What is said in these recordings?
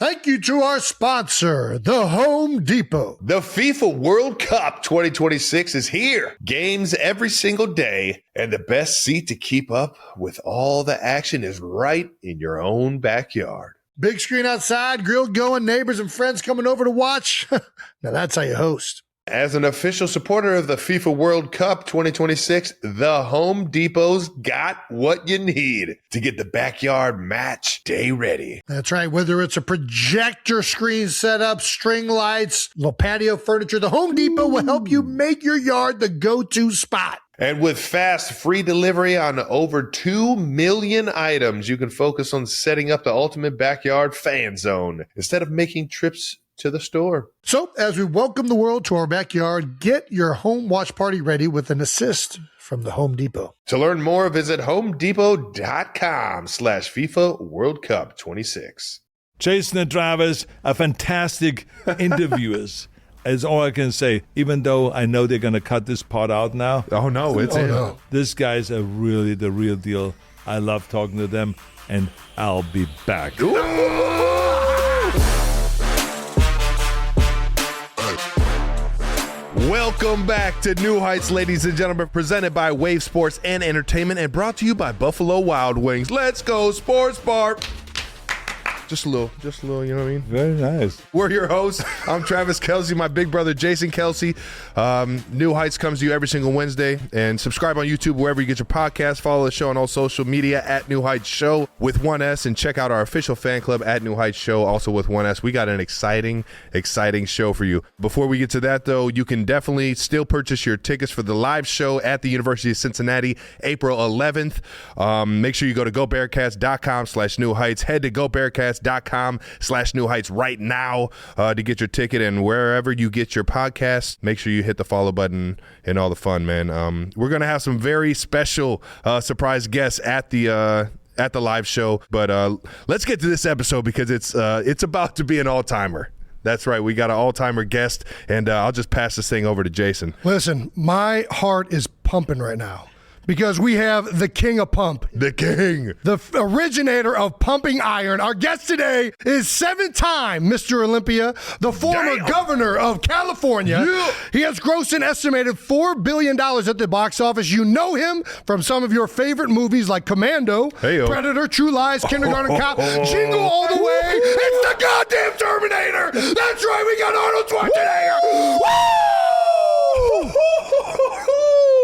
Thank you to our sponsor, the Home Depot. The FIFA World Cup 2026 is here. Games every single day, and the best seat to keep up with all the action is right in your own backyard. Big screen outside, grill going, neighbors and friends coming over to watch. Now that's how you host. As an official supporter of the FIFA World Cup 2026, the Home Depot's got what you need to get the backyard match day ready. That's right. Whether it's a projector screen setup, string lights, little patio furniture, the Home Depot will help you make your yard the go-to spot. And with fast, free delivery on over 2 million items, you can focus on setting up the ultimate backyard fan zone instead of making trips to the store. So, as we welcome the world to our backyard, get your home watch party ready with an assist from the Home Depot. To learn more, visit homedepot.com/FIFA World Cup 26. Jason and Travis are fantastic interviewers. Is all I can say, even though I know they're going to cut this part out now. Oh, no, it's in. No. These guys are really the real deal. I love talking to them, and I'll be back. Welcome back to New Heights, ladies and gentlemen, presented by Wave Sports and Entertainment and brought to you by Buffalo Wild Wings. Let's go, Sports Bar. Just a little, you know what I mean? Very nice. We're your hosts. I'm Travis Kelsey, my big brother, Jason Kelsey. New Heights comes to you every single Wednesday. And subscribe on YouTube wherever you get your podcast. Follow the show on all social media at New Heights Show with 1S. And check out our official fan club at New Heights Show, also with 1S. We got an exciting show for you. Before we get to that, though, you can definitely still purchase your tickets for the live show at the University of Cincinnati, April 11th. Make sure you go to GoBearcats.com/New Heights. Head to GoBearcats.com/New Heights right now to get your ticket. And wherever you get your podcast, make sure you hit the follow button and all the fun, man. We're going to have some very special surprise guests at the live show. But let's get to this episode because it's about to be an all-timer. That's right. We got an all-timer guest, and I'll just pass this thing over to Jason. Listen, my heart is pumping right now because we have the king of pump. The king. The originator of pumping iron. Our guest today is 7-time Mr. Olympia, the former governor of California. Yeah. He has grossed an estimated $4 billion at the box office. You know him from some of your favorite movies like Commando, Hey-o. Predator, True Lies, Kindergarten Cop, Jingle All the Way. It's the goddamn Terminator. That's right. We got Arnold Schwarzenegger. Woo!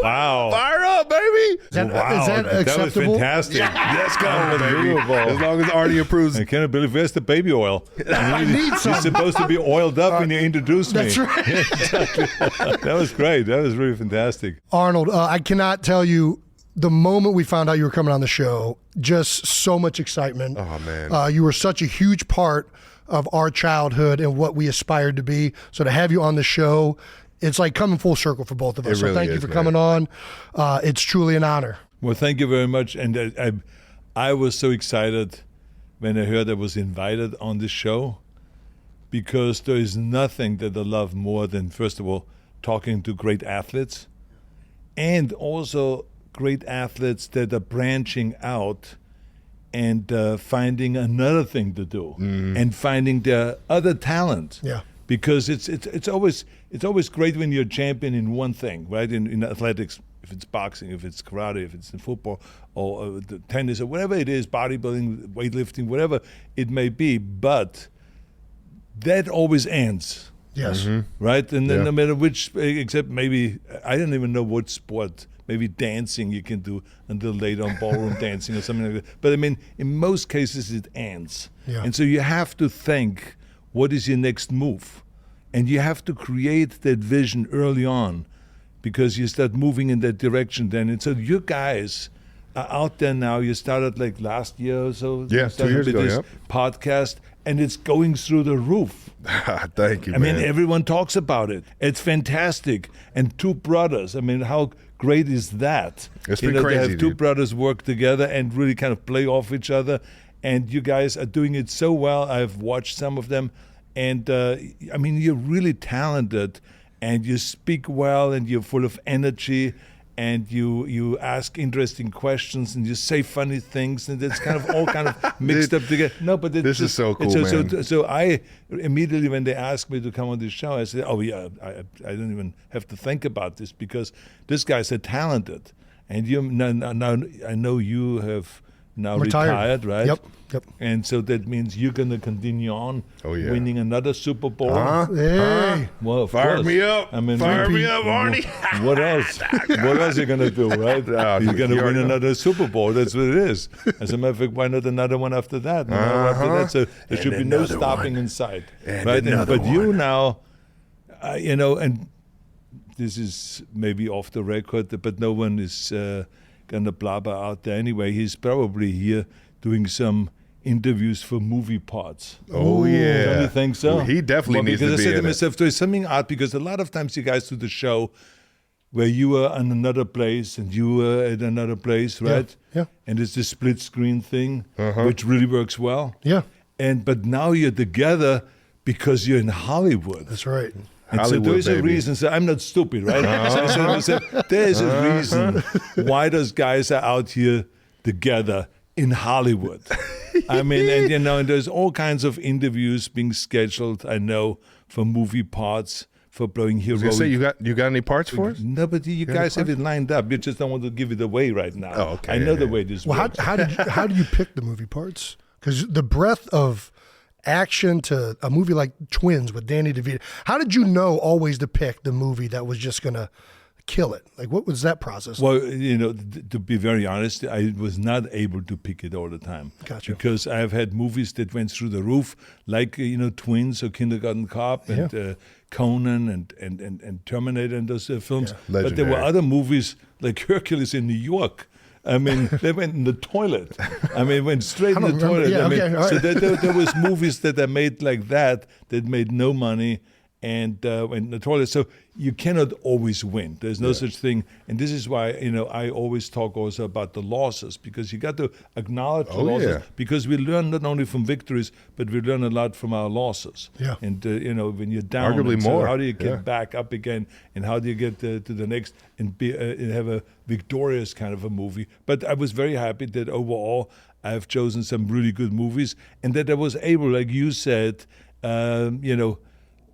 Wow. Fire up, baby. Is that acceptable? That was fantastic. Let's go, baby. Unbelievable. As long as Arnie approves. I can't believe where's the baby oil? I need some. You're supposed to be oiled up when you introduced me. That's right. Yeah, exactly. That was great. That was really fantastic. Arnold, I cannot tell you the moment we found out you were coming on the show, just so much excitement. Oh, man. You were such a huge part of our childhood and what we aspired to be. So to have you on the show, it's like coming full circle for both of us. It really so thank you is, for man. coming on. It's truly an honor. Well, thank you very much. And I was so excited when I heard I was invited on this show because there is nothing that I love more than, first of all, talking to great athletes and also great athletes that are branching out and finding another thing to do and finding their other talent. Yeah. Because it's always great when you're a champion in one thing, right? In athletics, if it's boxing, if it's karate, if it's in football, or tennis, or whatever it is, bodybuilding, weightlifting, whatever it may be. But that always ends. Yes. Right? And then Yeah. no matter which, except maybe, I don't even know what sport, maybe dancing you can do until later on, ballroom dancing or something like that. But I mean, in most cases, it ends. Yeah. And so you have to think, what is your next move? And you have to create that vision early on because you start moving in that direction then. And so you guys are out there now. You started like last year or so. Yeah, You 2 started years with ago, this yep. podcast, and it's going through the roof. Thank you, I mean, everyone talks about it. It's fantastic. And two brothers. I mean, how great is that? It's been To crazy, have two dude. brothers work together and really kind of play off each other. And you guys are doing it so well. I've watched some of them. And, I mean, you're really talented. And you speak well. And you're full of energy. and you ask interesting questions, and you say funny things, and it's kind of all kind of mixed up together. No, but this is so cool, man. So I immediately, when they asked me to come on this show, I said, "Oh yeah, I don't even have to think about this because this guy's so talented." And you now I know you have now retired, right? Yep. And so that means you're going to continue on winning another Super Bowl. Hey. Well, of Fire course. me up. I mean, Fire me up, Arnie. What else? What else are you going to do, right? You're going to win another Super Bowl. That's what it is. As a matter of fact, why not another one after that? After that, so there should be no stopping in sight. Right? But you now, and this is maybe off the record, but no one is going to blabber out there anyway. He's probably here doing some interviews for movie parts. Oh, yeah. Don't you think so? Well, he definitely needs to be in it. Because I said to myself, there's something odd, because a lot of times you guys do the show where you are in another place and you were at another place, right? Yeah. And it's the split screen thing, which really works well. Yeah. But now you're together because you're in Hollywood. That's right. And Hollywood, so there's a baby. reason. So I'm not stupid, right? So I said to myself, there's a reason why those guys are out here together in Hollywood. I mean, and there's all kinds of interviews being scheduled, I know, for movie parts, for playing heroic. I was gonna say, you got any parts for us? No, but you guys have it lined up. You just don't want to give it away right now. Oh, okay. I know the way this Well, works. how do you pick the movie parts? Because the breadth of action to a movie like Twins with Danny DeVito, how did you know always to pick the movie that was just going to kill it? Like, what was that process? Well, to be very honest, I was not able to pick it all the time. Gotcha. Because I've had movies that went through the roof, like Twins or Kindergarten Cop and Conan and Terminator and those films. Yeah. But there were Legendary. other movies like Hercules in New York. I mean, they went in the toilet. I mean, went straight in the toilet. Yeah, I mean, okay, all so right. there was movies that I made like that made no money and went in the toilet. So you cannot always win. There's no such thing. And this is why, I always talk also about the losses, because you got to acknowledge the losses, because we learn not only from victories, but we learn a lot from our losses. Yeah. And, when you're down, Arguably and so more. how do you get Yeah. back up again, and how do you get to the next and and have a victorious kind of a movie? But I was very happy that overall I've chosen some really good movies, and that I was able, like you said,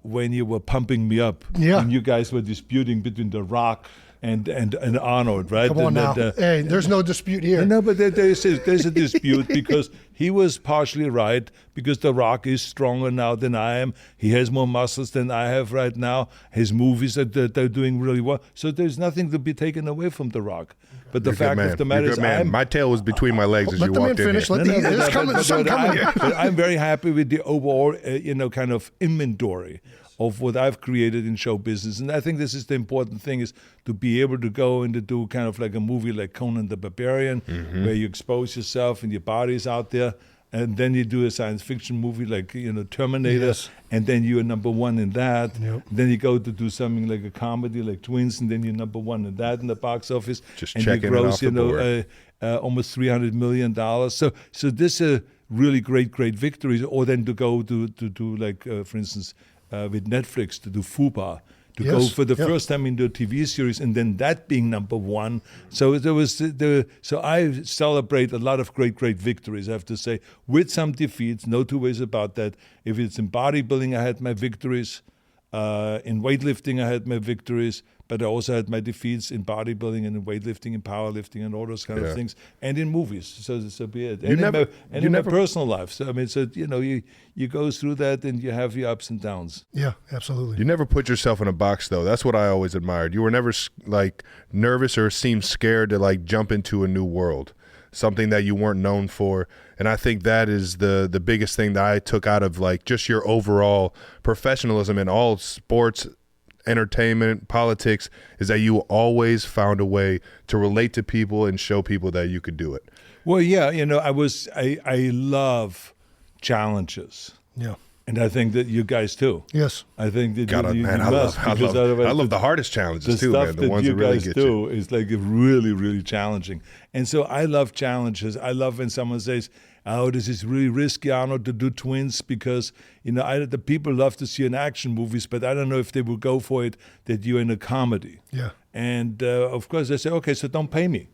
when you were pumping me up, and you guys were disputing between The Rock and Arnold, right? Come on And now. Hey, there's no dispute here. no, but there's a dispute because he was partially right, because The Rock is stronger now than I am. He has more muscles than I have right now. His movies they're doing really well. So there's nothing to be taken away from The Rock. But the fact of the matter is, my tail was between my legs as Let you the man walked in finish. here. There's something coming. But I'm very happy with the overall, kind of inventory of what I've created in show business. And I think this is the important thing, is to be able to go and to do kind of like a movie like Conan the Barbarian, where you expose yourself and your body's out there. And then you do a science fiction movie like, Terminator, and then you're number one in that. Yep. Then you go to do something like a comedy like Twins, and then you're number one in that in the box office. Just and checking you it gross, off the board. Almost $300 million. So this is a really great victory. Or then to go to like, for instance, with Netflix, to do Fuba, to go for the first time into a TV series, and then that being number one. So so I celebrate a lot of great victories, I have to say, with some defeats, no two ways about that. If it's in bodybuilding, I had my victories. In weightlifting, I had my victories, but I also had my defeats in bodybuilding and in weightlifting and powerlifting and all those kind of things, and in movies. So be it. And in my personal life. So I mean, you go through that and you have your ups and downs. Yeah, absolutely. You never put yourself in a box, though. That's what I always admired. You were never like nervous or seemed scared to like jump into a new world, something that you weren't known for. And I think that is the biggest thing that I took out of like just your overall professionalism in all sports, entertainment, politics, is that you always found a way to relate to people and show people that you could do it. Well, yeah, I love challenges. Yeah. And I think that you guys too. Yes. I think that God, you man, I must, love because otherwise I love the hardest challenges the too, stuff man. The that ones you that really guys get do you. is like really, really challenging. And so I love challenges. I love when someone says, "Oh, this is really risky, Arnold, to do Twins," because the people love to see an action movies, but I don't know if they will go for it that you're in a comedy. Yeah. And of course, I said, okay, so don't pay me.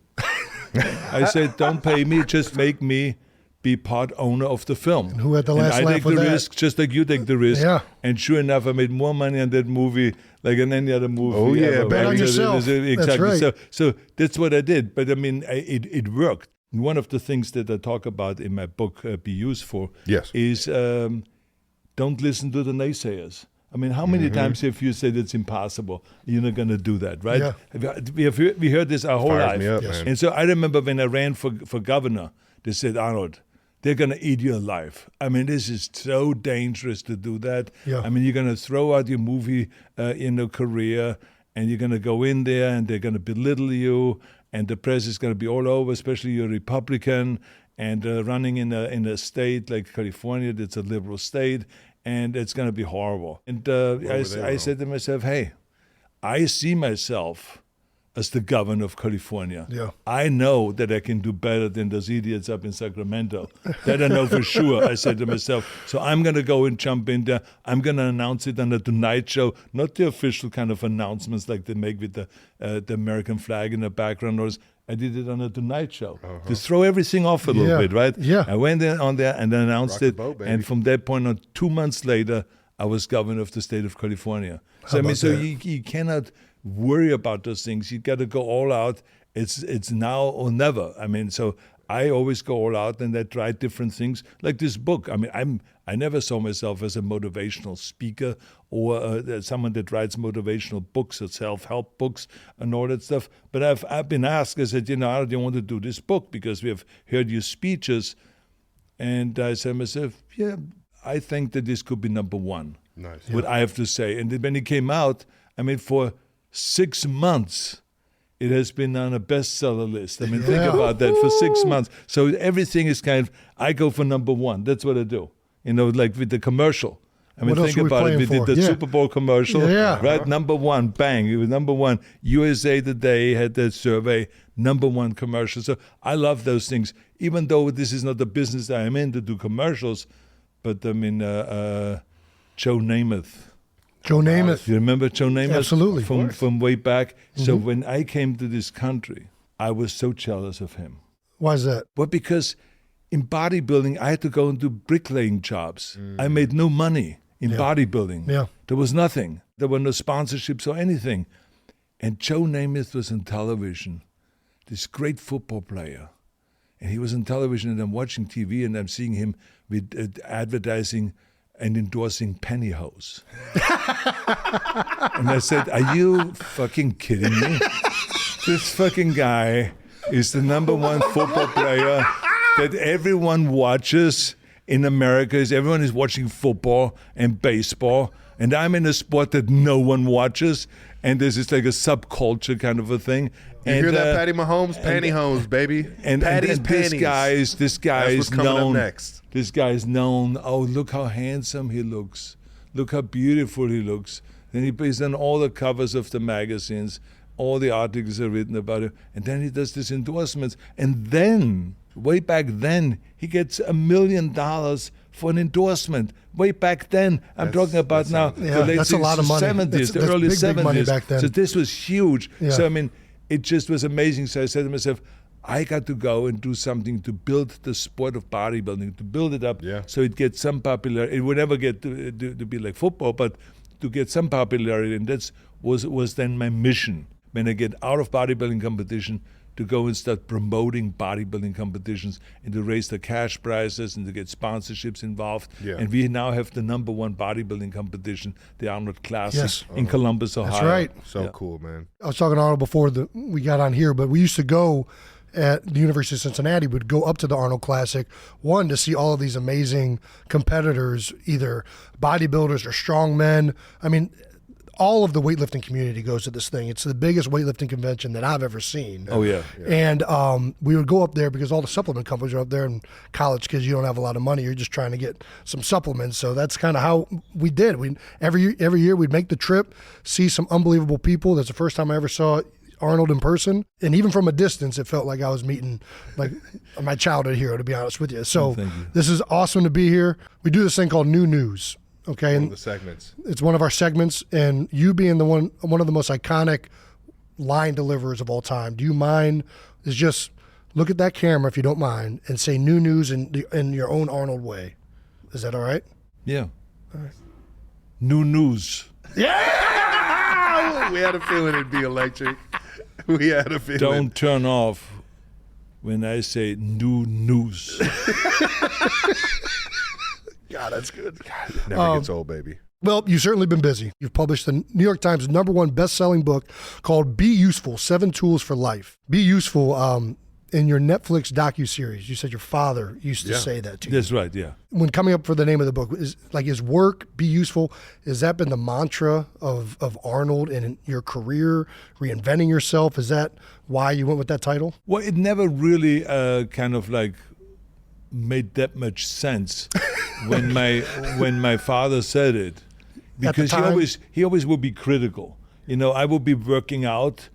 I said, don't pay me, just make me be part owner of the film. And who had the last I laugh take with the that? risk, just like you take the risk. Yeah. And sure enough, I made more money on that movie like in any other movie. Oh, yeah, ever. bet on Because yourself. exactly. That's right. So that's what I did. But I mean, it worked. And one of the things that I talk about in my book, Be Useful, Yes. is don't listen to the naysayers. I mean, how many times have you said it's impossible? You're not going to do that, right? Yeah. We heard this our whole Fires life. me up, man. And so I remember when I ran for governor, they said, Arnold, they're going to eat your life. I mean, this is so dangerous to do that. Yeah. I mean, you're going to throw out your movie career, and you're going to go in there, and they're going to belittle you, and the press is going to be all over, especially you're a Republican, and running in a state like California that's a liberal state, and it's going to be horrible. And I said to myself, hey, I see myself as the governor of California. Yeah. I know that I can do better than those idiots up in Sacramento. That I know for sure, I said to myself. So I'm going to go and jump in there. I'm going to announce it on the Tonight Show, not the official kind of announcements like they make with the American flag in the background. I did it on the Tonight Show to throw everything off a little bit, right? Yeah. I went in on there and announced Rock the it. boat, baby. And from that point on, 2 months later, I was governor of the state of California. So I mean, about so that? you cannot worry about those things. You got to go all out. It's now or never. I mean, so I always go all out, and I try different things. Like this book. I mean, I never saw myself as a motivational speaker or someone that writes motivational books or self-help books and all that stuff. But I've been asked. I said, I don't want to do this book because we have heard your speeches, and I said to myself, yeah, I think that this could be number one. Nice. What I have to say. And then when it came out, I mean, for 6 months, it has been on a bestseller list. I mean, think about that, for 6 months. So everything is kind of, I go for number one. That's what I do. Like with the commercial. I mean, What else think are we about it. playing We did for? the Yeah. Super Bowl commercial, Yeah. right? Number one, bang. It was number one. USA Today had that survey, number one commercial. So I love those things, even though this is not the business I am in to do commercials. But I mean, Joe Namath. Joe Namath. You remember Joe Namath? Absolutely. From way back. So when I came to this country, I was so jealous of him. Why is that? Well, because in bodybuilding, I had to go and do bricklaying jobs. I made no money in bodybuilding. Yeah. There was nothing. There were no sponsorships or anything. And Joe Namath was on television, this great football player. And he was on television, and I'm watching TV, and I'm seeing him with advertising and endorsing pantyhose. And I said, are you fucking kidding me? This fucking guy is the number one football player that everyone watches in America. Everyone is watching football and baseball, and I'm in a sport that no one watches, and this is like a subculture kind of a thing. You hear that, Patty Mahomes? Pantyhose, baby. Patty's panties. This guy That's is what's coming up known. next. This guy is known. Oh, look how handsome he looks. Look how beautiful he looks. Then he's on all the covers of the magazines. All the articles are written about him. And then he does these endorsements. And then, way back then, he gets $1 million for an endorsement. Way back then, I'm talking about now the late that's a lot of money. 70s, That's the early big 70s. money back then. So this was huge. Yeah. So I mean, it just was amazing. So I said to myself, I got to go and do something to build the sport of bodybuilding, to build it up so it gets some popularity. It would never get to be like football, but to get some popularity. And that was then my mission. When I get out of bodybuilding competition, to go and start promoting bodybuilding competitions and to raise the cash prizes and to get sponsorships involved. Yeah. And we now have the number one bodybuilding competition, the Arnold Classic Yes. in Columbus, Ohio. That's right. So cool, man. I was talking to Arnold before we got on here, but we used to go at the University of Cincinnati, would go up to the Arnold Classic, one, to see all of these amazing competitors, either bodybuilders or strongmen. I mean, all of the weightlifting community goes to this thing. It's the biggest weightlifting convention that I've ever seen. Oh, yeah. And we would go up there because all the supplement companies are up there, and college kids, you don't have a lot of money. You're just trying to get some supplements. So that's kind of how we did. Every year we'd make the trip, see some unbelievable people. That's the first time I ever saw Arnold in person. And even from a distance, it felt like I was meeting like my childhood hero, to be honest with you. So this is awesome to be here. We do this thing called New News. Okay. One And of the segments. it's one of our segments, and you being one of the most iconic line deliverers of all time. Do you mind? Is just look at that camera if you don't mind and say new news in your own Arnold way. Is that all right? Yeah. All right. New news. Yeah! We had a feeling it'd be electric. We had a feeling. Don't turn off when I say new news. God, that's good. God, it never gets old, baby. Well, you've certainly been busy. You've published the New York Times #1 best-selling book called Be Useful, 7 Tools for Life. Be Useful, in your Netflix docuseries, you said your father used to say that to you. That's right, yeah. When coming up for the name of the book, is work, be useful, has that been the mantra of Arnold in your career, reinventing yourself? Is that why you went with that title? Well, it never really kind of like made that much sense when my father said it. Because he always would be critical. You know, I would be working out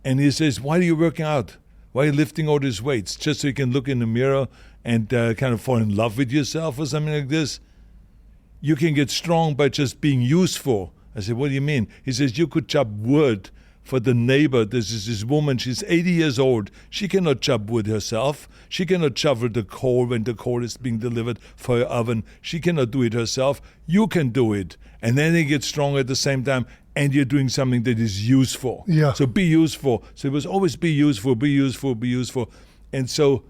and he says, "Why are you working out? Why are you lifting all these weights? Just so you can look in the mirror and kind of fall in love with yourself or something like this? You can get strong by just being useful." I said, "What do you mean?" He says, "You could chop wood for the neighbor. This is this woman, she's 80 years old. She cannot chop wood herself. She cannot shovel the coal when the coal is being delivered for her oven. She cannot do it herself. You can do it." And then they get strong at the same time, and you're doing something that is useful. Yeah. So be useful. So it was always be useful, be useful, be useful. And so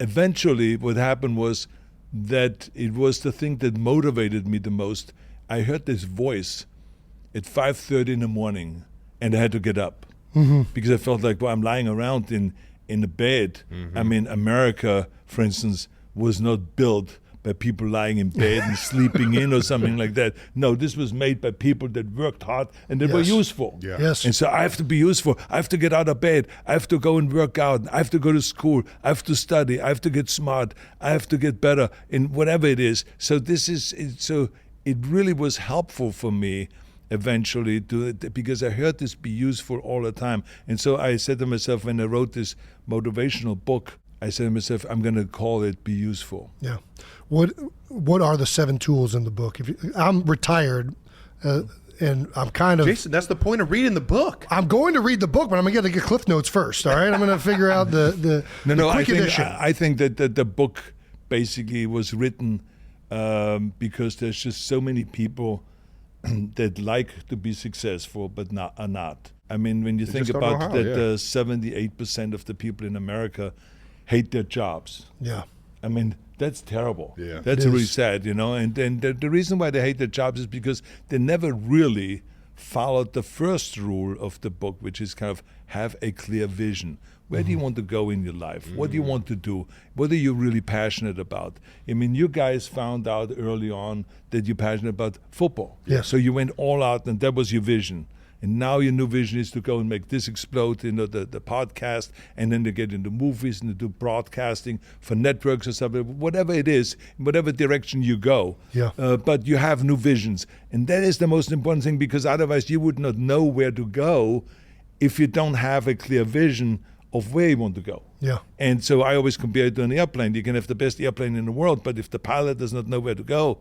eventually what happened was that it was the thing that motivated me the most. I heard this voice at 5:30 in the morning, and I had to get up because I felt like, well, I'm lying around in the bed. I mean, America, for instance, was not built by people lying in bed and sleeping in or something like that. No, this was made by people that worked hard and that were useful. Yeah. Yes. And so I have to be useful. I have to get out of bed. I have to go and work out. I have to go to school. I have to study. I have to get smart. I have to get better in whatever it is. So it really was helpful for me eventually because I heard this be useful all the time. And so I said to myself, when I wrote this motivational book, I said to myself, I'm going to call it Be Useful. Yeah. What are the 7 tools in the book? I'm retired, and I'm kind of... Jason, that's the point of reading the book. I'm going to read the book, but I'm going to get Cliff Notes first, all right? I'm going to figure out the quick edition. I think that the book basically was written because there's just so many people that like to be successful but are not. I mean, when you think about that 78% of the people in America hate their jobs. Yeah. I mean, that's terrible. Yeah. That's really sad, you know. And the reason why they hate their jobs is because they never really followed the first rule of the book, which is kind of have a clear vision. Where do you want to go in your life? What do you want to do? What are you really passionate about? I mean, you guys found out early on that you're passionate about football. Yes. So you went all out, and that was your vision. And now your new vision is to go and make this explode, you know, the podcast, and then to get into movies and to do broadcasting for networks or something, whatever it is, in whatever direction you go. Yeah. But you have new visions. And that is the most important thing, because otherwise you would not know where to go if you don't have a clear vision of where you want to go. Yeah. And so I always compare it to an airplane. You can have the best airplane in the world, but if the pilot does not know where to go,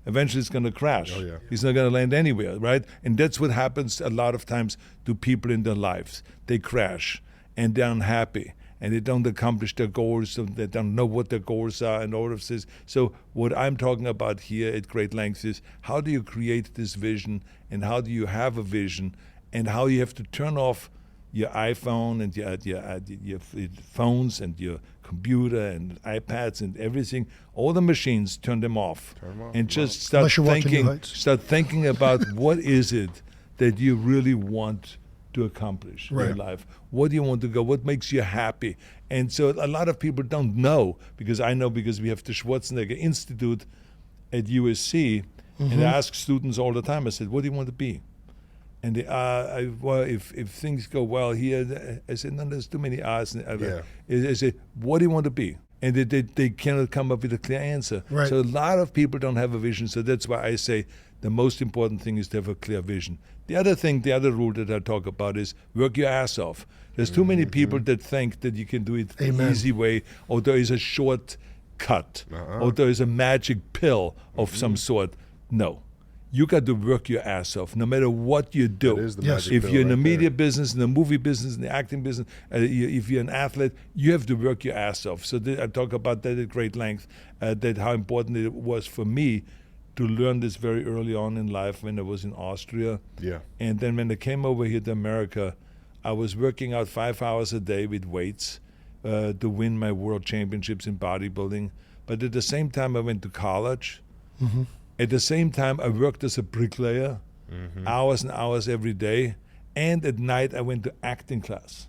eventually it's going to crash. Oh, yeah. He's not going to land anywhere, right? And that's what happens a lot of times to people in their lives. They crash and they're unhappy and they don't accomplish their goals, so they don't know what their goals are and all of this. So what I'm talking about here at great length is how do you create this vision, and how do you have a vision, and how you have to turn off your iPhone and your phones and your computer and iPads and everything, all the machines, turn them off. And just start thinking about what is it that you really want to accomplish in your life. What do you want to go? What makes you happy? And so a lot of people don't know, because I know, because we have the Schwarzenegger Institute at USC, and I ask students all the time, I said, what do you want to be? And they, well, if things go well here, I said, no, there's too many R's. I said, what do you want to be? And they cannot come up with a clear answer. Right. So a lot of people don't have a vision. So that's why I say the most important thing is to have a clear vision. The other rule that I talk about is work your ass off. There's too many people that think that you can do it the easy way, or there is a short cut, or there is a magic pill of some sort. No. you got to work your ass off, no matter what you do. That is the Yes. magic If pill you're in the right media there. business, in the movie business, in the acting business, if you're an athlete, you have to work your ass off. So I talk about that at great length, that how important it was for me to learn this very early on in life when I was in Austria. Yeah. And then when I came over here to America, I was working out 5 hours a day with weights to win my world championships in bodybuilding. But at the same time, I went to college. Mm-hmm. At the same time, I worked as a bricklayer, hours and hours every day. And at night, I went to acting class.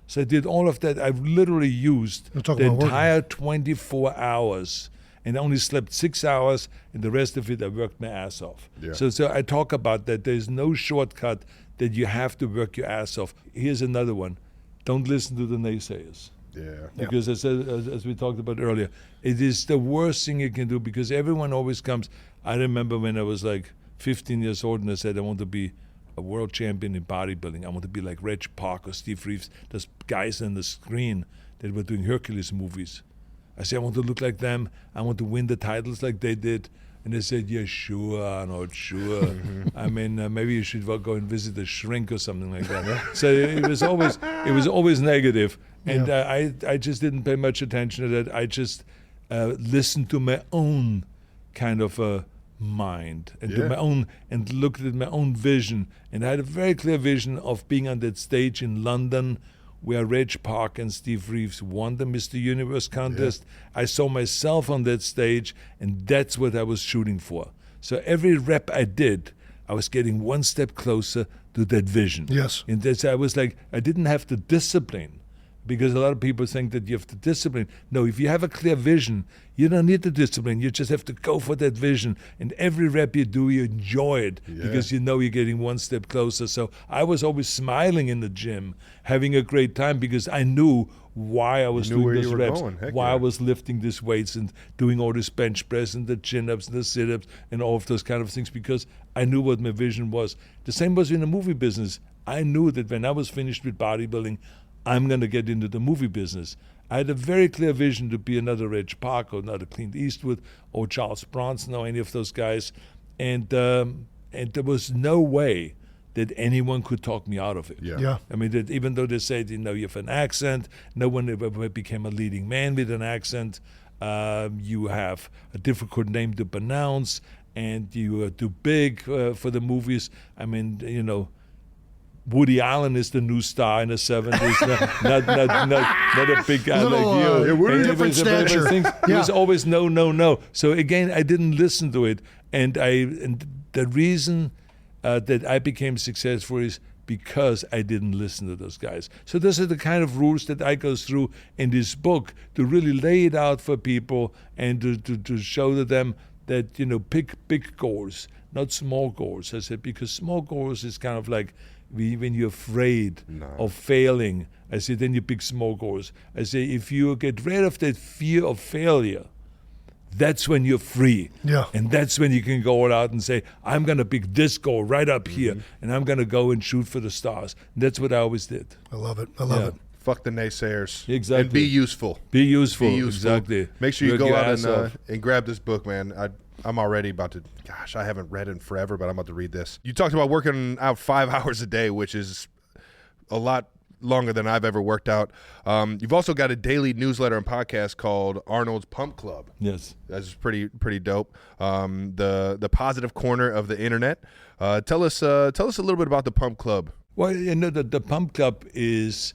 So I did all of that. I literally used You're the talking about working. entire 24 hours and only slept 6 hours, and the rest of it, I worked my ass off. Yeah. So I talk about that. There's no shortcut, that you have to work your ass off. Here's another one. Don't listen to the naysayers. Yeah. Because as we talked about earlier, it is the worst thing you can do, because everyone always comes. I remember when I was like 15 years old and I said, I want to be a world champion in bodybuilding. I want to be like Reg Park or Steve Reeves, those guys on the screen that were doing Hercules movies. I said, I want to look like them. I want to win the titles like they did. And they said, yeah, sure, Arnold, sure. I mean, maybe you should go and visit a shrink or something like that. So it was always negative. And I just didn't pay much attention to that. I just listened to my own kind of mind and to my own, and looked at my own vision. And I had a very clear vision of being on that stage in London where Reg Park and Steve Reeves won the Mr. Universe contest. I saw myself on that stage, and that's what I was shooting for. So every rep I did, I was getting one step closer to that vision. Yes. And that's, I was like, I didn't have to discipline, because a lot of people think that you have to discipline. No, if you have a clear vision, you don't need to discipline. You just have to go for that vision. And every rep you do, you enjoy it, because you know you're getting one step closer. So I was always smiling in the gym, having a great time, because I knew why I was You knew where doing you those were reps, going. Heck why yeah. I was lifting these weights and doing all this bench press and the chin-ups and the sit-ups and all of those kind of things, because I knew what my vision was. The same was in the movie business. I knew that when I was finished with bodybuilding, I'm going to get into the movie business. I had a very clear vision to be another Reg Park or another Clint Eastwood or Charles Bronson or any of those guys. And there was no way that anyone could talk me out of it. Yeah. I mean, that even though they said, you have an accent, no one ever became a leading man with an accent. You have a difficult name to pronounce, and you are too big for the movies. I mean, Woody Allen is the new star in the 70s, not a big guy Little, like you. yeah, Woody, And different it was- stature. It was always no. So again, I didn't listen to it, and the reason that I became successful is because I didn't listen to those guys. So those are the kind of rules that I go through in this book, to really lay it out for people and to show to them that, pick big goals, not small goals. I said, because small goals is kind of like when you're afraid of failing. I say, then you pick small goals. I say, if you get rid of that fear of failure, that's when you're free. Yeah. And that's when you can go out and say, I'm going to pick this goal right up here, and I'm going to go and shoot for the stars. And that's what I always did. I love it. I love it. Fuck the naysayers. Exactly. And be useful. Be useful. Be useful. Exactly. Make sure you Work go your out ass off. and grab this book, man. I'm already about to, gosh, I haven't read it in forever, but I'm about to read this. You talked about working out 5 hours a day, which is a lot longer than I've ever worked out. You've also got a daily newsletter and podcast called Arnold's Pump Club. Yes. That's pretty dope. The positive corner of the internet. Tell us a little bit about the Pump Club. Well, the Pump Club is,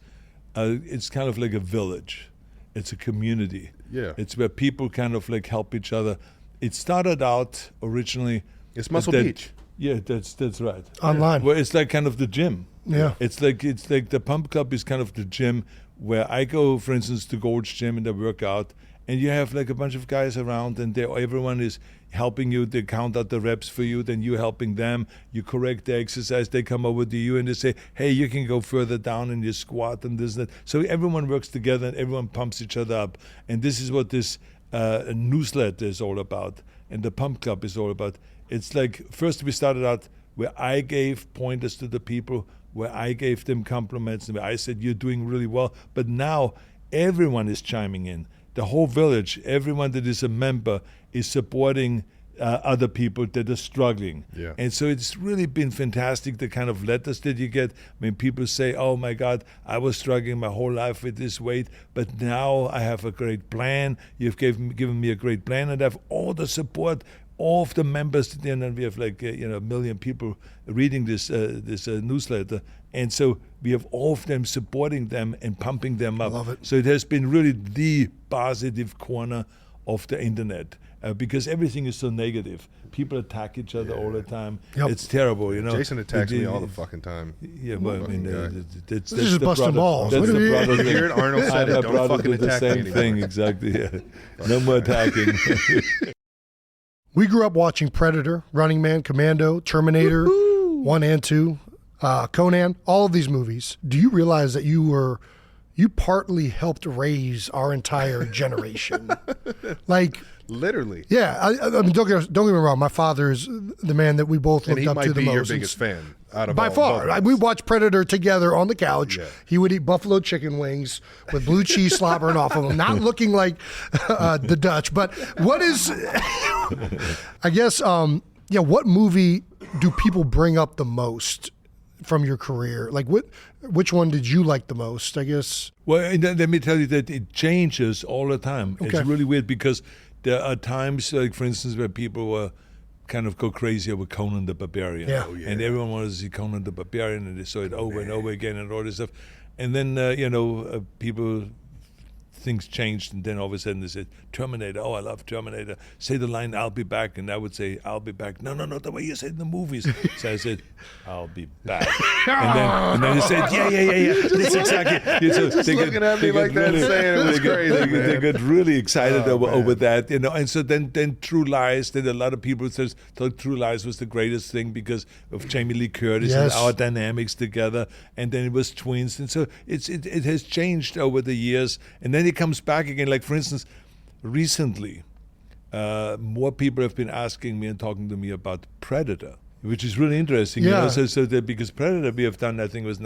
it's kind of like a village. It's a community. Yeah. It's where people kind of like help each other. It started out originally. It's Muscle Beach. Yeah, that's right. Online. Well, it's like kind of the gym. Yeah. It's like the Pump Club is kind of the gym where I go, for instance, to Gold's Gym and I work out, and you have like a bunch of guys around, and everyone is helping you. They count out the reps for you, then you helping them. You correct the exercise. They come over to you and they say, hey, you can go further down in your squat and this and that. So everyone works together and everyone pumps each other up. And this is what this newsletter is all about, and the Pump Club is all about. It's like, first we started out where I gave pointers to the people, where I gave them compliments, and where I said, you're doing really well. But now everyone is chiming in. The whole village, everyone that is a member is supporting other people that are struggling. Yeah. And so it's really been fantastic, the kind of letters that you get when people say, oh my God, I was struggling my whole life with this weight, but now I have a great plan. You've given me a great plan, and I have all the support of the members. And then we have like, 1 million people reading this newsletter. And so we have all of them supporting them and pumping them up. Love it. So it has been really the positive corner of the internet. Because everything is so negative. People attack each other all the time. Yep. It's terrible, Jason attacks me all the fucking time. Yeah, well, I mean, that's This is the busting brother- balls. That's What the do you- brother You thing. heard Arnold said My it. Don't brother fucking did the attack me same anymore. thing, exactly. Yeah. No more attacking. We grew up watching Predator, Running Man, Commando, Terminator, 1 and 2, Conan, all of these movies. Do you realize that you partly helped raise our entire generation? Like, Literally. yeah, I mean, don't get me wrong. My father is the man that we both And looked he up might to the be your most. biggest fan out of By all far. both of We us. watched Predator together on the couch. Yeah. He would eat buffalo chicken wings with blue cheese slobbering off of them, not looking like the Dutch. But what is, I guess, what movie do people bring up the most from your career? Like, which one did you like the most, I guess? Well, and then let me tell you that it changes all the time. Okay. It's really weird because there are times, like for instance, where people were kind of go crazy over Conan the Barbarian. Yeah. Oh, yeah. And everyone wanted to see Conan the Barbarian, and they saw it over and over again and all this stuff. And then, people, things changed, and then all of a sudden they said, Terminator, oh, I love Terminator. Say the line, I'll be back. And I would say, I'll be back. No, not the way you said in the movies. So I said, I'll be back. and then they said, yeah. That's exactly. Just looking at me like that and saying it was crazy, man. They got really excited Oh, man. over that, And so then True Lies, then a lot of people thought True Lies was the greatest thing because of Jamie Lee Curtis Yes. and our dynamics together. And then it was twins. And so it has changed over the years. And then it comes back again. Like, for instance, recently, more people have been asking me and talking to me about Predator, which is really interesting. Yeah. So that because Predator we have done, I think it was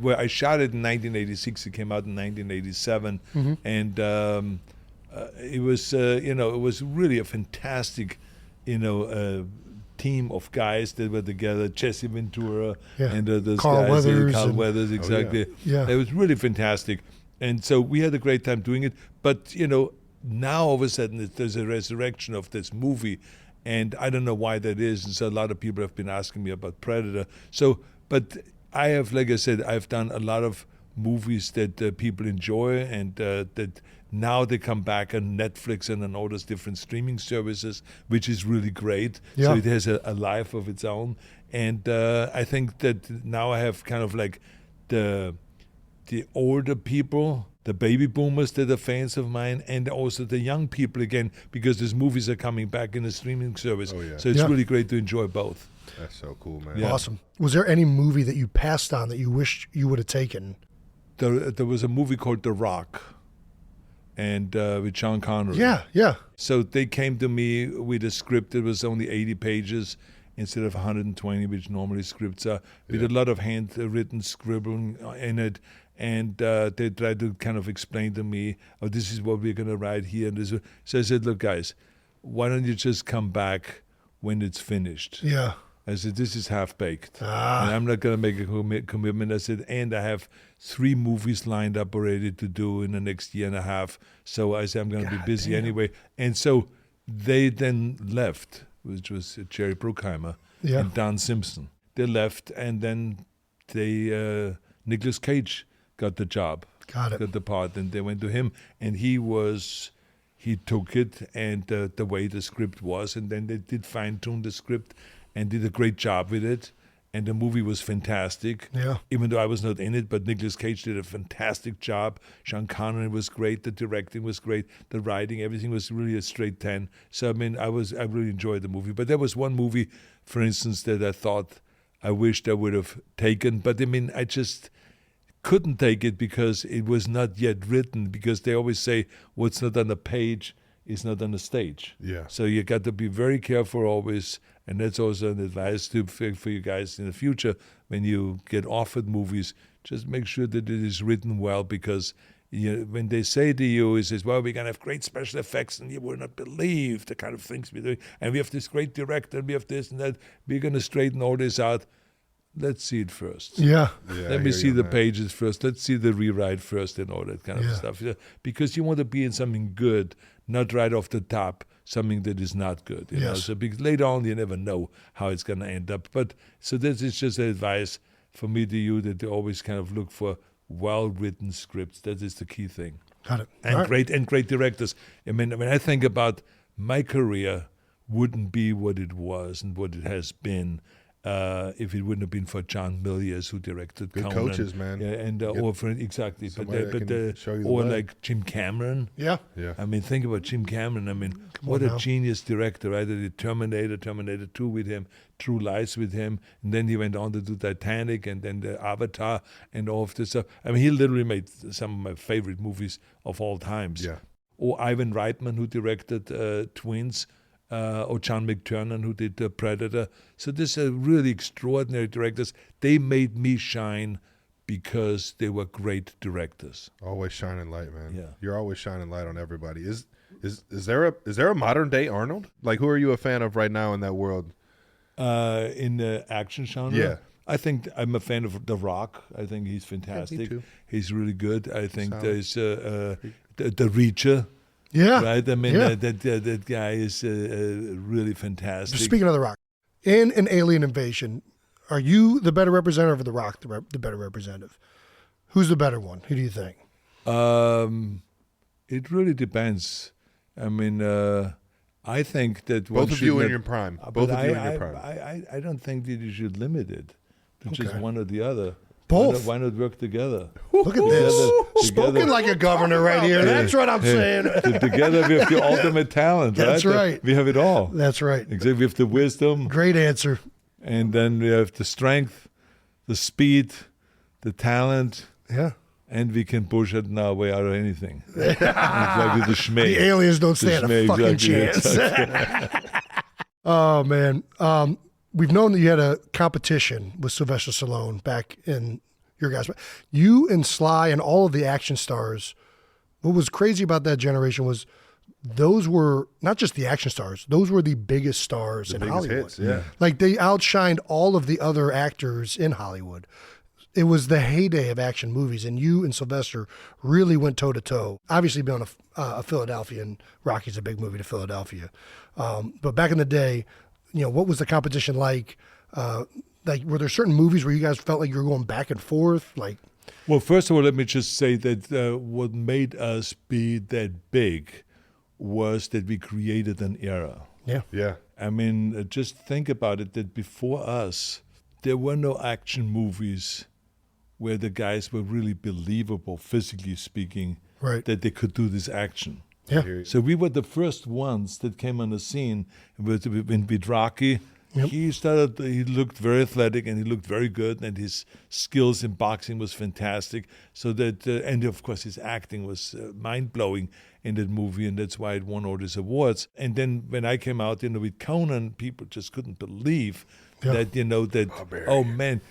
where I shot it in 1986. It came out in 1987, and it was it was really a fantastic team of guys that were together. Jesse Ventura Yeah. and those Carl guys, Weathers Carl and- Weathers, exactly. Yeah. It was really fantastic, and so we had a great time doing it. But now all of a sudden there's a resurrection of this movie, and I don't know why that is. And so a lot of people have been asking me about Predator. So, but I have, like I said, I've done a lot of movies that people enjoy, and that now they come back on Netflix and on all those different streaming services, which is really great. Yeah. So it has a life of its own. And I think that now I have kind of like the older people, the baby boomers that are fans of mine, and also the young people again, because these movies are coming back in the streaming service. Oh, yeah. So it's Yeah. really great to enjoy both. That's so cool, man. Yeah. Awesome. Was there any movie that you passed on that you wished you would have taken? There was a movie called The Rock, and with Sean Connery. Yeah. So they came to me with a script that was only 80 pages instead of 120, which normally scripts are, with a lot of handwritten scribbling in it. And they tried to kind of explain to me, oh, this is what we're going to write here. And this. So I said, look, guys, why don't you just come back when it's finished? Yeah. I said, this is half-baked. And I'm not going to make a commitment. I said, and I have 3 movies lined up already to do in the next year and a half. So I said, I'm going to be busy anyway. And so they then left, which was Jerry Bruckheimer and Don Simpson. They left, and then Nicolas Cage got the job. Got it. Got the part, and they went to him, and he took it, and the way the script was, and then they did fine-tune the script and did a great job with it, and the movie was fantastic. Yeah. Even though I was not in it, but Nicolas Cage did a fantastic job. Sean Connery was great. The directing was great. The writing, everything was really a straight 10. So I mean, I really enjoyed the movie. But there was one movie, for instance, that I thought I wished I would have taken. But I mean, I just couldn't take it because it was not yet written. Because they always say what's not on the page is not on the stage. Yeah. So you got to be very careful always. And that's also an advice for you guys in the future when you get offered movies. Just make sure that it is written well, because when they say to you, it says, well, we're going to have great special effects and you will not believe the kind of things we're doing. And we have this great director and we have this and that. We're going to straighten all this out. Let's see it first. Yeah. Let me see the pages first. Let's see the rewrite first and all that kind of stuff. Because you want to be in something good, not right off the top, something that is not good. You know? So because later on you never know how it's going to end up. But so this is just advice for me to you, that you always kind of look for well-written scripts. That is the key thing. Got it. And great directors. I mean, when I think about my career, wouldn't be what it was and what it has been if it wouldn't have been for John Milius, who directed Good Conan. coaches, man. Yeah, and or for exactly, show you the or way. like Jim Cameron. Yeah. I mean, think about Jim Cameron. I mean, what a genius director! I did Terminator 2 with him, True Lies with him, and then he went on to do Titanic, and then the Avatar, and all of this stuff. I mean, he literally made some of my favorite movies of all times. Yeah. Or Ivan Reitman, who directed Twins. Or John McTiernan, who did Predator. So these are really extraordinary directors. They made me shine because they were great directors. Always shining light, man. Yeah. You're always shining light on everybody. Is there a modern day Arnold? Like, who are you a fan of right now in that world? In the action genre? Yeah. I think I'm a fan of The Rock. I think he's fantastic. me too. He's really good. I think Solid. there's the Reacher. Yeah. Right? I mean, Yeah. that guy is really fantastic. Speaking of The Rock, in an alien invasion, are you the better representative or The Rock the better representative? Who's the better one? Who do you think? It really depends. I mean, I think that Both of you in your prime. Both of you in your prime. I don't think that you should limit it to just one or the other. Both. Why not work together? Look at this. Together. Spoken like a governor right here. That's what I'm saying. So together we have the ultimate talent, That's right. We have it all. That's right. Exactly. We have the wisdom, Great answer. and then we have the strength, the speed, the talent, Yeah. and we can push it our way out of anything. Exactly, the schmee. The aliens don't The stand a schmee, fucking exactly, chance. Oh, man. We've known that you had a competition with Sylvester Stallone back in your guys. You and Sly and all of the action stars, what was crazy about that generation was those were not just the action stars, those were the biggest stars in biggest Hollywood. hits, yeah. Like they outshined all of the other actors in Hollywood. It was the heyday of action movies, and you and Sylvester really went toe-to-toe. Obviously, being a Philadelphian, Rocky's a big movie to Philadelphia. But back in the day, you know, what was the competition like? Like, were there certain movies where you guys felt like you were going back and forth? Like, Well, first of all, let me just say that what made us be that big was that we created an era. yeah, Yeah. I mean, just think about it, that before us, there were no action movies where the guys were really believable, physically speaking, right, that they could do this action. yeah, So we were the first ones that came on the scene with Rocky. Yep. He looked very athletic and he looked very good, and his skills in boxing was fantastic. So that, and of course his acting was mind-blowing in that movie, and that's why it won all these awards. And then when I came out, with Conan, people just couldn't believe that, oh man,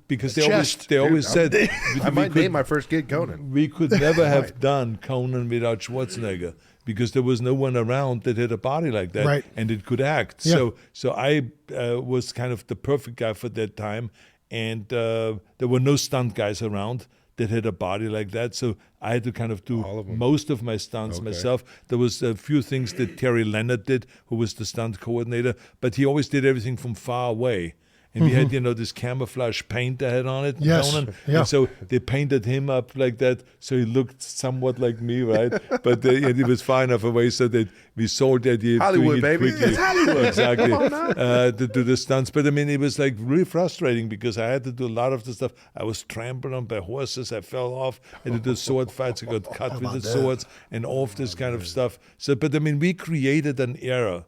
because they always said, I might name my first kid Conan. we could never have done Conan without Schwarzenegger, because there was no one around that had a body like that, Right. and it could act. Yeah. So I was kind of the perfect guy for that time, and there were no stunt guys around that had a body like that. So I had to kind of do All of them. most of my stunts myself. There was a few things that Terry Leonard did, who was the stunt coordinator, but he always did everything from far away. And we had, this camouflage paint they had on it. Yes, Conan. yeah. And so they painted him up like that, so he looked somewhat like me, right? But he was far enough away so that we saw that he Hollywood, doing it baby. quickly. It's Hollywood. Exactly. Come on now. To do the stunts. But I mean, it was like really frustrating because I had to do a lot of the stuff. I was trampled on by horses. I fell off. I had to do sword fights. I got cut with the swords and all of this kind of stuff. So, but I mean, we created an era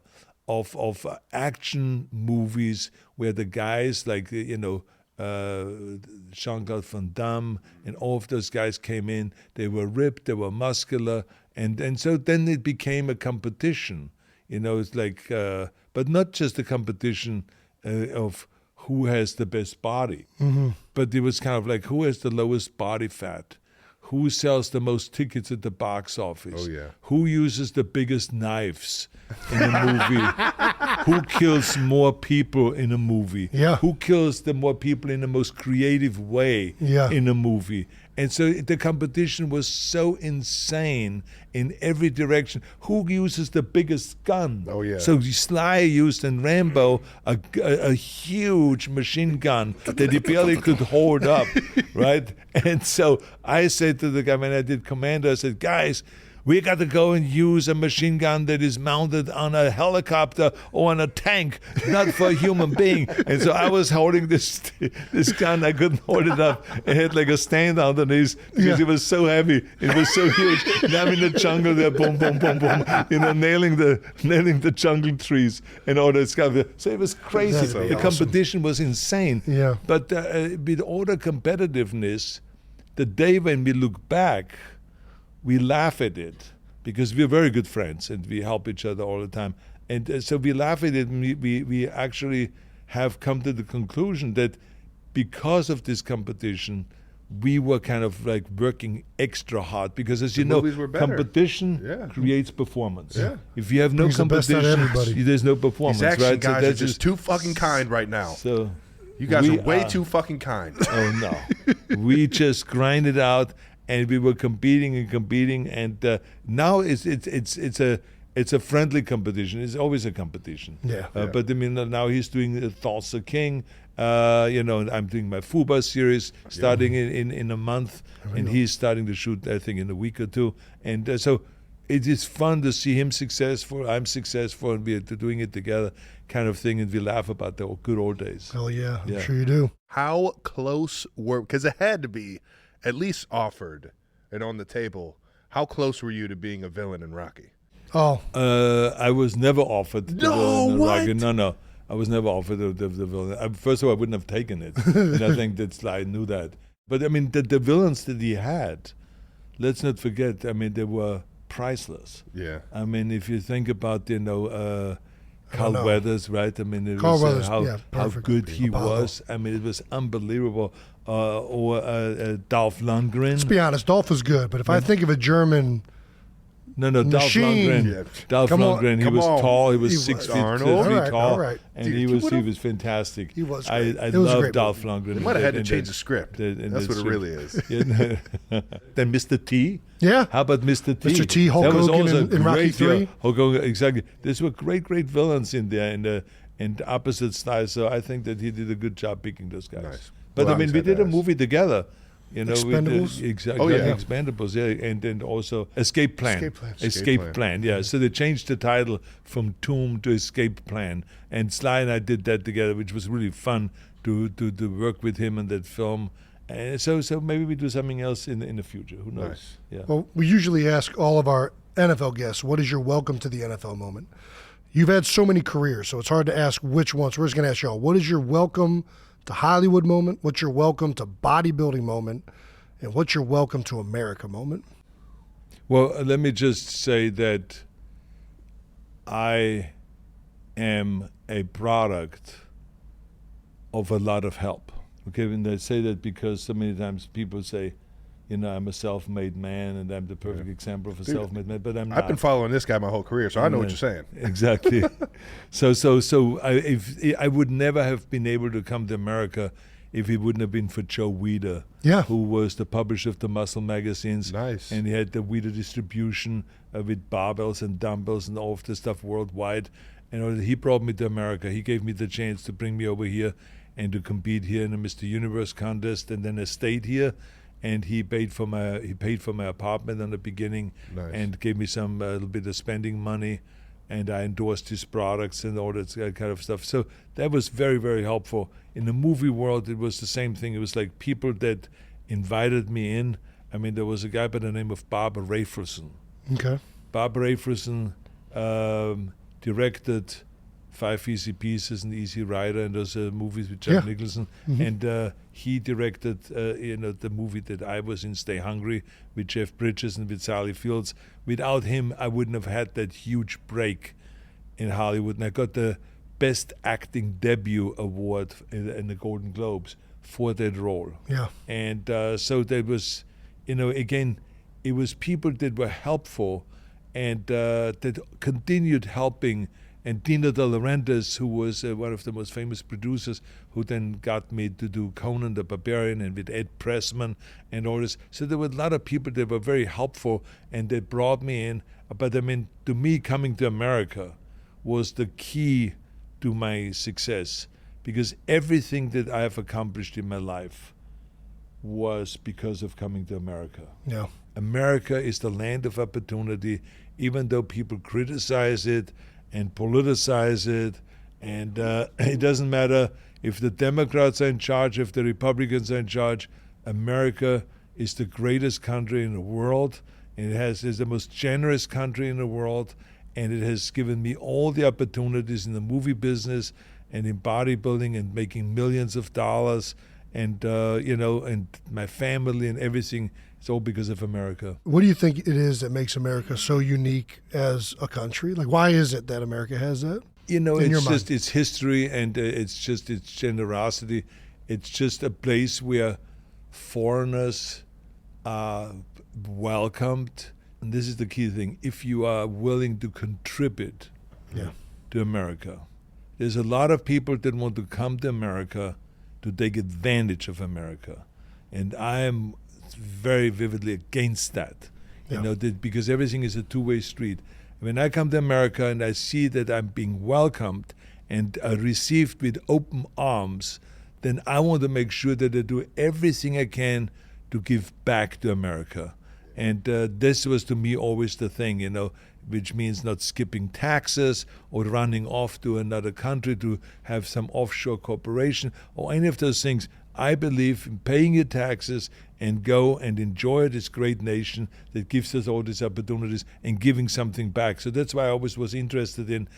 of action movies where the guys like, Jean-Claude Van Damme and all of those guys came in. They were ripped, they were muscular, and so then it became a competition. It's like, but not just a competition of who has the best body, but it was kind of like who has the lowest body fat, who sells the most tickets at the box office? Oh, yeah. Who uses the biggest knives in a movie? Who kills more people in a movie? Yeah. Who kills the more people in the most creative way Yeah. in a movie? And so the competition was so insane in every direction. Who uses the biggest gun? Oh, yeah. So Sly used in Rambo a huge machine gun that he barely could hold up, right? And so I said to the guy, when I did Commando, I said, guys, we got to go and use a machine gun that is mounted on a helicopter or on a tank, not for a human being. And so I was holding this gun. I couldn't hold it up. It had like a stand underneath because it was so heavy. It was so huge. And I'm in the jungle there, boom, boom, boom, boom, nailing the jungle trees and all that stuff. So it was crazy. That's The awesome. competition was insane. Yeah. But with all the competitiveness, the day when we look back, we laugh at it because we're very good friends and we help each other all the time. And so we laugh at it, and we actually have come to the conclusion that because of this competition, we were kind of like working extra hard because, as you know, movies were better. competition creates performance. Yeah. If you have no Brings the best out of competition, everybody. there's no performance, These action right? guys are that's just too fucking kind right now. So You guys we are way too fucking kind. Oh no, we just grinded out, and we were competing, and now it's a friendly competition. It's always a competition. Yeah. But I mean, now he's doing Tulsa King. And I'm doing my Fuba series starting in a month, and he's starting to shoot, I think, in a week or two. And so it is fun to see him successful, I'm successful, and we're doing it together, kind of thing. And we laugh about the good old days. Hell yeah, I'm Yeah. sure you do. How close were, because it had to be at least offered and on the table, how close were you to being a villain in Rocky? Oh, I was never offered the No, villain in what? Rocky. No. I was never offered the villain. First of all, I wouldn't have taken it. And I think that Sly knew that. But I mean, the villains that he had, let's not forget, I mean, they were priceless. Yeah. I mean, if you think about, Carl know. Weathers, right? I mean, it Carl was Weathers, how perfect. good he Apollo. was. I mean, it was unbelievable. Or Dolph Lundgren. let's be honest, Dolph was good, but if I think of a German, No, Dolph Machine. Lundgren. Yeah. Dolph Come on, Lundgren. He come was on. tall. He He was was. 6 feet, Arnold. All right. and Dude, he you was would've- fantastic. He was I great. It was a love great Dolph movie. Lundgren. They might have had to And change the script. That's what it really is. Then Mr. T. Yeah. How about Mr. T? Mr. T, Hulk That was Hogan also in Rocky great, yeah. III. Hulk Hogan, exactly. These were great villains in there, and opposite styles. So I think that he did a good job picking those guys. Nice. But Well, I mean, he's we did a badass. movie together. We did Expendables? exactly. Oh, yeah. Expendables, yeah, and also Escape Plan. Escape Plan. Plan. Yeah. So they changed the title from Tomb to Escape Plan, and Sly and I did that together, which was really fun to work with him on that film. And so maybe we do something else in the future. Who knows? Nice. Yeah. Well, we usually ask all of our NFL guests, what is your welcome to the NFL moment? You've had so many careers, so it's hard to ask which ones. We're just going to ask y'all, what is your welcome to Hollywood moment? What's your welcome to bodybuilding moment? And what's your welcome to America moment? Well, let me just say that I am a product of a lot of help. Okay, and I say that because so many times people say, I'm a self-made man and I'm the perfect example of a self-made man, but I'm not. I've been following this guy my whole career, so I know what you're saying. Exactly. so I would never have been able to come to America if it wouldn't have been for Joe Weider, Yeah. who was the publisher of the Muscle magazines. Nice. And he had the Weider distribution with barbells and dumbbells and all of this stuff worldwide. And he brought me to America. He gave me the chance to bring me over here and to compete here in the Mr. Universe contest, and then I stayed here. And he paid for my apartment in the beginning, Nice. and gave me some little bit of spending money, and I endorsed his products and all that kind of stuff. So that was very, very helpful. In the movie world, it was the same thing. It was like people that invited me in. I mean, there was a guy by the name of Bob Rafelson. Okay. Bob Rafelson directed 5 Easy Pieces and Easy Rider and those movies with Jack Yeah. Nicholson. And he directed the movie that I was in, Stay Hungry, with Jeff Bridges and with Sally Fields. Without him, I wouldn't have had that huge break in Hollywood. And I got the Best Acting Debut Award in the Golden Globes for that role. Yeah. And so that was, again, it was people that were helpful and that continued helping. And Dino De Laurentiis, who was one of the most famous producers, who then got me to do Conan the Barbarian and with Ed Pressman and all this. So there were a lot of people that were very helpful and they brought me in. But I mean, to me, coming to America was the key to my success, because everything that I have accomplished in my life was because of coming to America. Yeah. America is the land of opportunity, even though people criticize it and politicize it, and it doesn't matter if the Democrats are in charge, if the Republicans are in charge. America is the greatest country in the world, and is the most generous country in the world, and it has given me all the opportunities in the movie business and in bodybuilding and making millions of dollars, and and my family and everything. It's all because of America. What do you think it is that makes America so unique as a country? Like, why is it that America has that? It's just its history, and it's just its generosity. It's just a place where foreigners are welcomed. And this is the key thing. If you are willing to contribute to America, there's a lot of people that want to come to America to take advantage of America. And I am very vividly against that, because everything is a two-way street. When I come to America and I see that I'm being welcomed and received with open arms, then I want to make sure that I do everything I can to give back to America. And this was to me always the thing, which means not skipping taxes or running off to another country to have some offshore corporation or any of those things. I believe in paying your taxes and go and enjoy this great nation that gives us all these opportunities and giving something back. So that's why I always was interested in,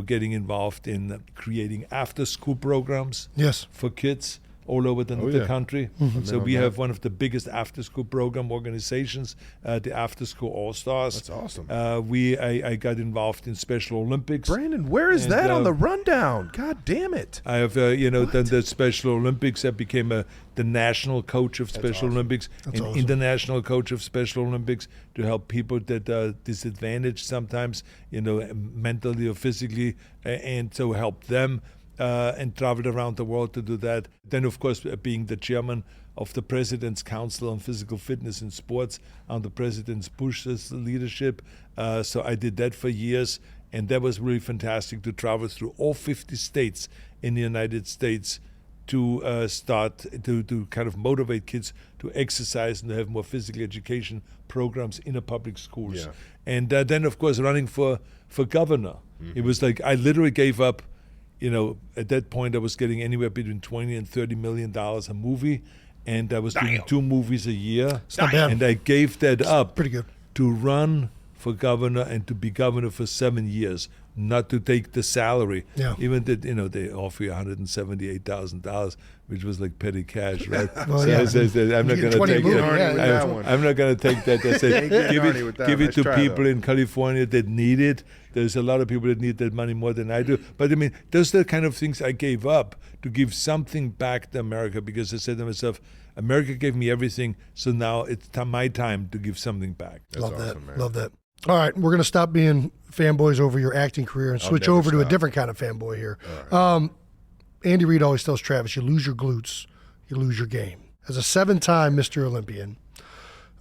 getting involved in creating after-school programs for kids all over the country. Mm-hmm. So we have one of the biggest after-school program organizations, the After School All-Stars. That's awesome. I got involved in Special Olympics. Brandon, where is that on the rundown? God damn it. I have, done the Special Olympics. I became the national coach of Special Olympics and international coach of Special Olympics to help people that are disadvantaged sometimes, mentally or physically, and so help them. And traveled around the world to do that. Then, of course, being the chairman of the President's Council on Physical Fitness in Sports under President Bush's leadership. So I did that for years, and that was really fantastic to travel through all 50 states in the United States to start to kind of motivate kids to exercise and to have more physical education programs in the public schools. Yeah. And then, of course, running for governor. Mm-hmm. It was like I literally gave up. At that point, I was getting anywhere between $20 and $30 million a movie, and I was doing 2 movies a year. It's not bad. And I gave that up pretty good to run for governor and to be governor for 7 years, not to take the salary. Yeah. Even that, they offer you $178,000, which was like petty cash, right? Well, I said, I'm not going to take it. I'm not going to take that. I said, give it to people in California that need it. There's a lot of people that need that money more than I do. But I mean, those are the kind of things I gave up to give something back to America, because I said to myself, America gave me everything, so now it's my time to give something back. Love that. Man. Love that. All right, we're going to stop being fanboys over your acting career and switch over to a different kind of fanboy here. Right. Andy Reid always tells Travis, you lose your glutes, you lose your game. As a 7-time Mr. Olympian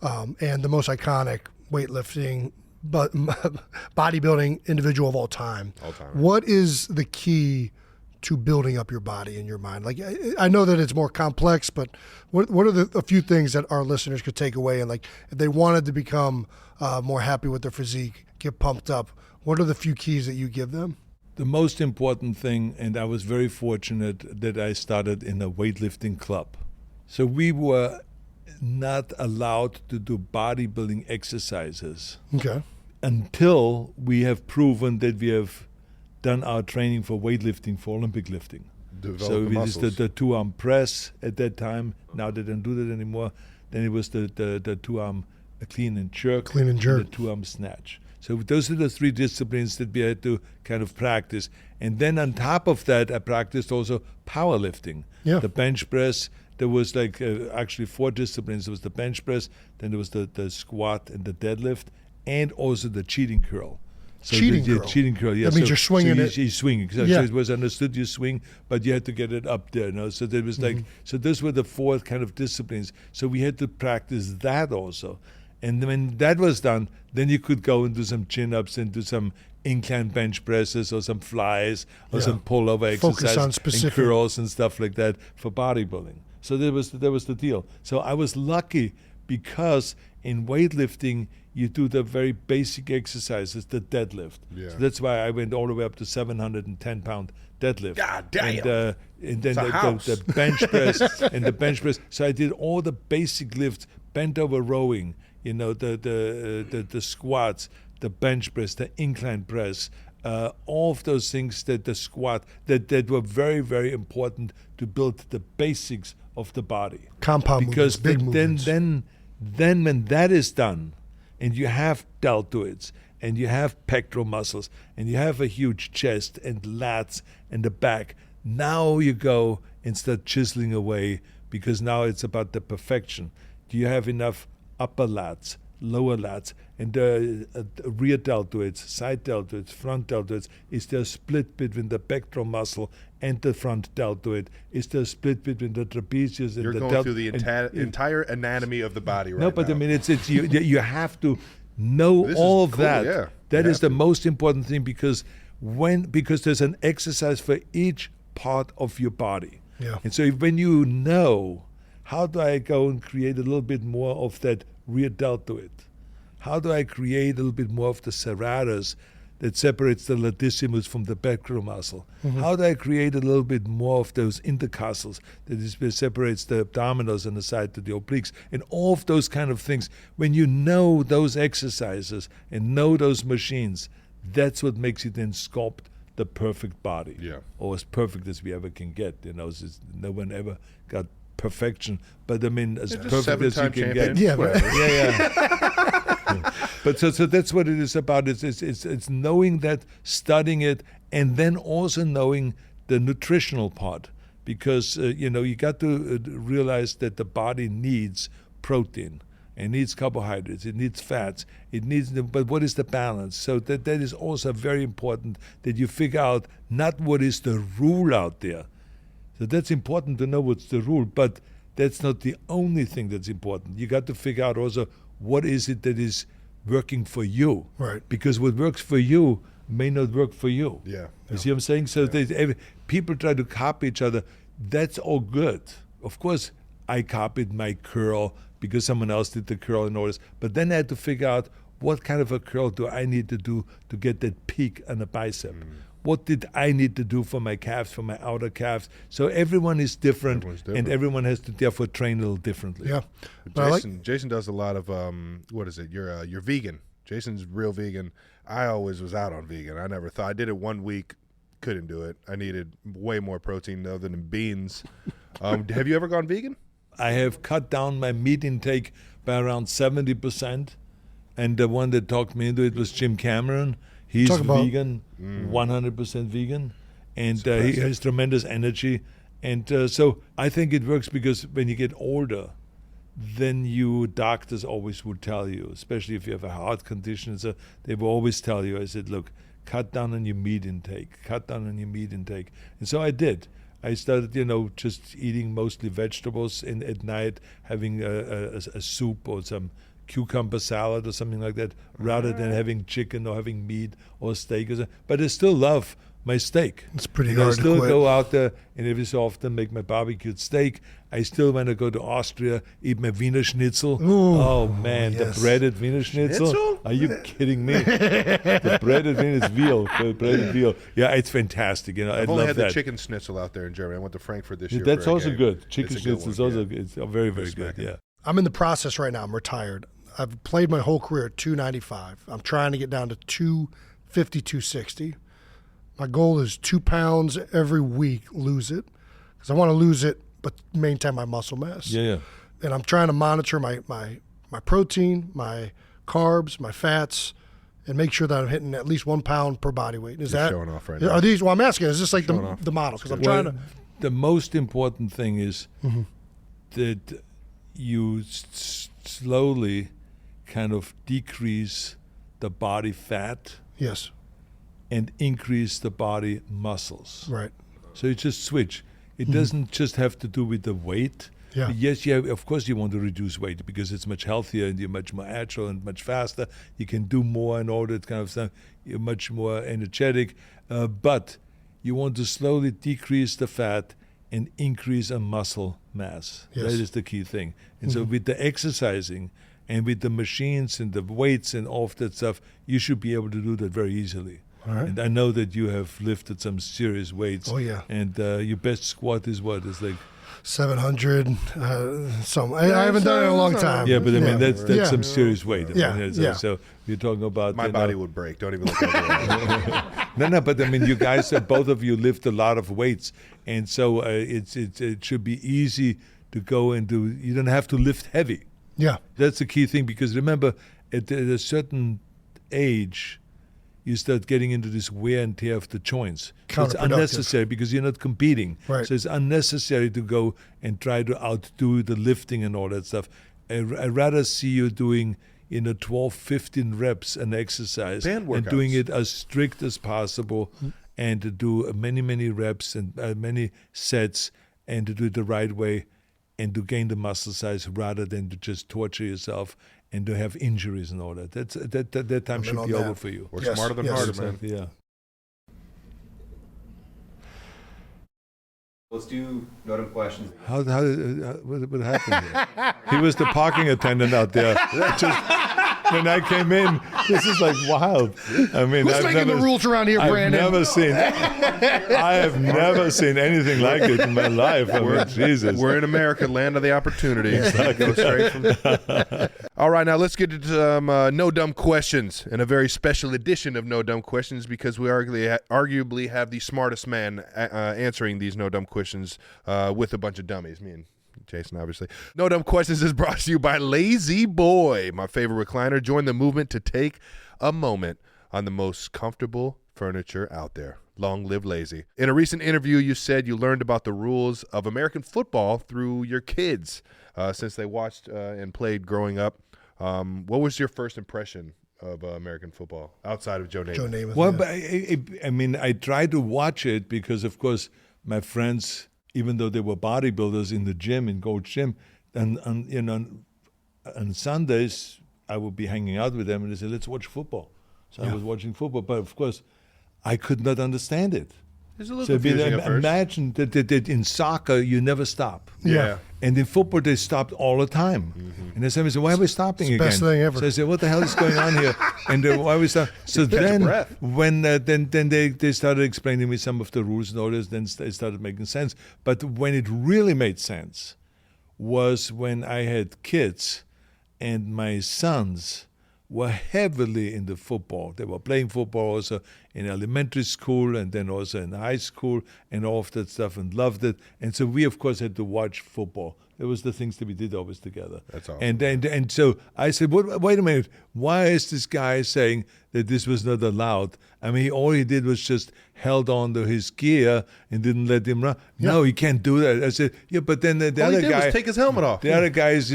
and the most iconic weightlifting, but bodybuilding individual of all time. What is the key to building up your body in your mind? Like, I know that it's more complex, but what are a few things that our listeners could take away? And like, if they wanted to become more happy with their physique, get pumped up, what are the few keys that you give them? The most important thing, and I was very fortunate that I started in a weightlifting club. So we were not allowed to do bodybuilding exercises until we have proven that we have done our training for weightlifting, for Olympic lifting. So it was the 2-arm press at that time. Now they don't do that anymore. Then it was the 2-arm clean and jerk, and the 2-arm snatch. So those are the three disciplines that we had to kind of practice. And then on top of that, I practiced also powerlifting. Yeah. The bench press. There was like actually 4 disciplines. There was the bench press, then there was the squat and the deadlift, and also the cheating curl. So Cheating the curl? cheating curl, yeah. That means you're swinging it. You're swinging. So, Yeah. so it was understood you swing, but you had to get it up there. You know? So there was like, so those were the 4 kind of disciplines. So we had to practice that also. And when that was done, then you could go and do some chin-ups and do some incline bench presses or some flies or some pullover Focus exercises on and specific. curls and stuff like that for bodybuilding. So that was the deal. So I was lucky because in weightlifting you do the very basic exercises, the deadlift. Yeah. So that's why I went all the way up to 710-pound deadlift. God damn. And then It's a house. the bench press and the bench press. So I did all the basic lifts, bent over rowing, you know, the squats, the bench press, the incline press, all of those things, that the squat, that were very, very important to build the basics of the body. Compound movements, Because big movements. then when that is done, and you have deltoids, and you have pectoral muscles, and you have a huge chest and lats and the back, now you go and start chiseling away, because now it's about the perfection. Do you have enough upper lats, lower lats, and rear deltoids, side deltoids, front deltoids? Is there a split between the pectoral muscle and the front deltoid? Is there a split between the trapezius and You're the going through the and- entire anatomy of the body right No, but now. I mean, it's you have to know This is all of cool, that. yeah. That You is have the to. most important thing, because there's an exercise for each part of your body. Yeah. And so when you know, how do I go and create a little bit more of that rear deltoid? How do I create a little bit more of the serratus that separates the latissimus from the pectoral muscle? How do I create a little bit more of those intercostals that separates the abdominals and the side to the obliques? And all of those kind of things. When you know those exercises and know those machines, that's what makes you then sculpt the perfect body. Yeah. Or as perfect as we ever can get. You know, no one ever got perfection, but I mean, as Just perfect as you 7-time can champion. get. Yeah, but- Yeah. But so that's what it is about. It's knowing that, studying it, and then also knowing the nutritional part, because you got to realize that the body needs protein, it needs carbohydrates, it needs fats, but what is the balance? So that is also very important, that you figure out not what is the rule out there. So that's important to know what's the rule, but that's not the only thing that's important. You got to figure out also what is it that is working for you. Right. Because what works for you may not work for you. Yeah. You see what I'm saying? So people try to copy each other. That's all good. Of course, I copied my curl because someone else did the curl in orders. But then I had to figure out, what kind of a curl do I need to do to get that peak on a bicep? What did I need to do for my calves, for my outer calves? So everyone is different, Everyone's different. and everyone has to therefore train a little differently. Yeah. But I like, Jason does a lot of what is it? You're vegan. Jason's real vegan. I always was out on vegan. I never thought. I did it 1 week, couldn't do it. I needed way more protein other than beans. Have you ever gone vegan? I have cut down my meat intake by around 70%, and the one that talked me into it was Jim Cameron. He's Talk about- vegan, 100% vegan, and he has tremendous energy. And so I think it works, because when you get older, then doctors always would tell you, especially if you have a heart condition, so they will always tell you, I said, look, cut down on your meat intake, cut down on your meat intake. And so I did. I started, just eating mostly vegetables, and at night having a soup or some cucumber salad or something like that, rather than having chicken or having meat or steak. But I still love my steak. It's pretty I hard to still quit. go out there and every so often make my barbecued steak. I still, when I go to Austria, eat my Wiener Schnitzel. Ooh, oh man, yes. the breaded Wiener Schnitzel. Schnitzel? Are you kidding me? The breaded Wiener veal, the breaded veal. Yeah, it's fantastic. I I've only love had that. the chicken schnitzel out there in Germany. I went to Frankfurt this year. That's for a also game. good. Chicken It's a good schnitzel is one, also yeah. it's very, very good. Smacking. Yeah. I'm in the process right now. I'm retired. I've played my whole career at 295. I'm trying to get down to 250, 260. My goal is 2 pounds every week, lose it. Because I want to lose it, but maintain my muscle mass. Yeah, yeah. And I'm trying to monitor my protein, my carbs, my fats, and make sure that I'm hitting at least 1 pound per body weight. Is You're that showing off right Are now. these? Well, I'm asking. Is this like Showing off. the model? Because I'm Well, trying to. the most important thing is that you slowly kind of decrease the body fat Yes. and increase the body muscles. Right. So you just switch. It doesn't just have to do with the weight. Yeah. Yes, of course you want to reduce weight because it's much healthier and you're much more agile and much faster. You can do more and all that kind of stuff. You're much more energetic. But you want to slowly decrease the fat and increase a muscle mass. Yes. That is the key thing. And so with the exercising and with the machines and the weights and all of that stuff, you should be able to do that very easily. All right. And I know that you have lifted some serious weights. Oh, yeah. And your best squat is what? It's like 700. Some. I haven't done it in a long time. yeah, but I mean that's Yeah. some serious weight. I Yeah, mean, yeah. So you're talking about My body would break. Don't even look at me. No, but I mean you guys, both of you lift a lot of weights, and so it should be easy to go and do. You don't have to lift heavy. Yeah. That's the key thing because remember, at a certain age, you start getting into this wear and tear of the joints. So it's Counterproductive. unnecessary because you're not competing. Right. So it's unnecessary to go and try to outdo the lifting and all that stuff. I'd rather see you doing 12, 15 reps an exercise Band and doing workouts. it as strict as possible and to do many, many reps and many sets and to do it the right way and to gain the muscle size rather than to just torture yourself and to have injuries and all that. That time I'm in should on be that. over for you. We're Yes, smarter than yes. harder, man. Yeah. Let's do no dumb questions. What happened here? He was the parking attendant out there. Just when I came in, this is like wild. I mean, Who's making the rules around here, Brandon? I have never seen anything like it in my life. I mean, Jesus. We're in America, land of the opportunity. Go straight from. All right, now let's get to some no dumb questions, and a very special edition of no dumb questions because we arguably have the smartest man answering these no dumb questions with a bunch of dummies. Me and Jason, obviously. No Dumb Questions is brought to you by Lazy Boy, my favorite recliner. Join the movement to take a moment on the most comfortable furniture out there. Long live Lazy. In a recent interview, you said you learned about the rules of American football through your kids since they watched and played growing up. What was your first impression of American football outside of Joe Namath? Joe Namath. Well, yeah. but I mean, I tried to watch it because, of course, my friends, even though they were bodybuilders in the gym, in Gold's Gym, and on Sundays, I would be hanging out with them and they said, let's watch football. So I was watching football, but of course, I could not understand it. It's a little So confusing at first. imagine that in soccer, you never stop. Yeah. And in football, they stopped all the time. And then somebody said, why are we stopping It's the again? best thing ever. So I said, what the hell is going on here? And why are we stopping? So catch your then, breath. when then they started explaining me some of the rules and all this, then it started making sense. But when it really made sense was when I had kids and my sons were heavily into football. They were playing football also in elementary school and then also in high school and all of that stuff and loved it. And so we, of course, had to watch football. It was the things that we did always together. That's awesome. And so I said, wait a minute, why is this guy saying that this was not allowed? I mean, all he did was just held on to his gear and didn't let him run. No, he can't do that. I said, yeah, but then the All he other did guy was take his helmet off. The other guy is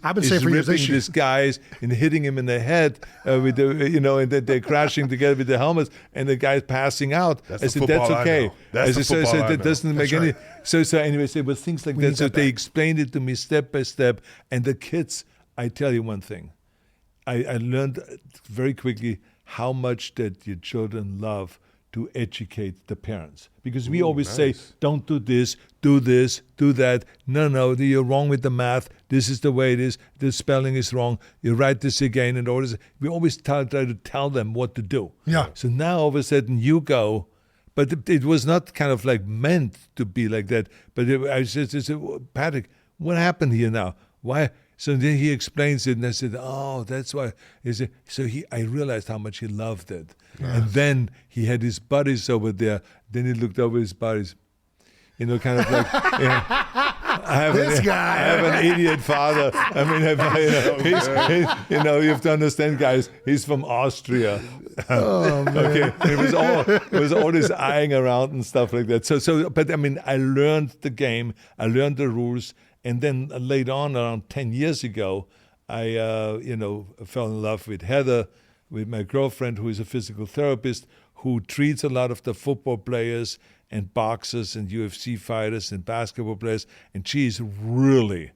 I've been saying for years, they ripping should- this guys and hitting him in the head with the and they're crashing together with the helmets and the guy's passing out. That's I the said football that's I okay. know. That's I the said, football I that know. doesn't make That's any. right. So anyway, it was things like that. need So that they back. explained it to me step by step, and the kids. I tell you one thing, I learned very quickly how much that your children love to educate the parents. Because we always say, don't do this, do that. No, you're wrong with the math. This is the way it is. The spelling is wrong. You write this again and all this. We always try to tell them what to do. Yeah. So now all of a sudden you go, but it was not kind of like meant to be like that. But I said, Patrick, what happened here now? Why? So then he explains it, and I said, "Oh, that's why." He said, I realized how much he loved it, and then he had his buddies over there. Then he looked over his buddies. kind of like, I have This guy. I have an idiot father. I mean, you have to understand, guys. He's from Austria. Oh, man. Okay, it was all this eyeing around and stuff like that. But I mean, I learned the game, I learned the rules, and then later on, around 10 years ago, I fell in love with Heather, with my girlfriend, who is a physical therapist, who treats a lot of the football players and boxers and UFC fighters and basketball players, and she is really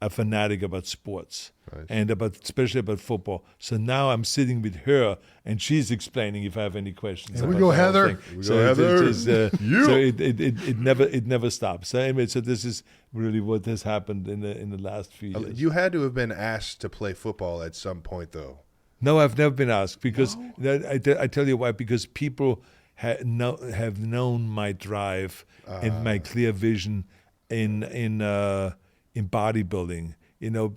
a fanatic about sports. Nice. And especially about football. So now I'm sitting with her, and she's explaining if I have any questions. Here we about go, the whole Heather. thing. Here we So go, Heather. it never stops. So anyway, so this is really what has happened in the last few years. You had to have been asked to play football at some point, though. No, I've never been asked because I tell you why. Because people have known my drive and my clear vision in bodybuilding.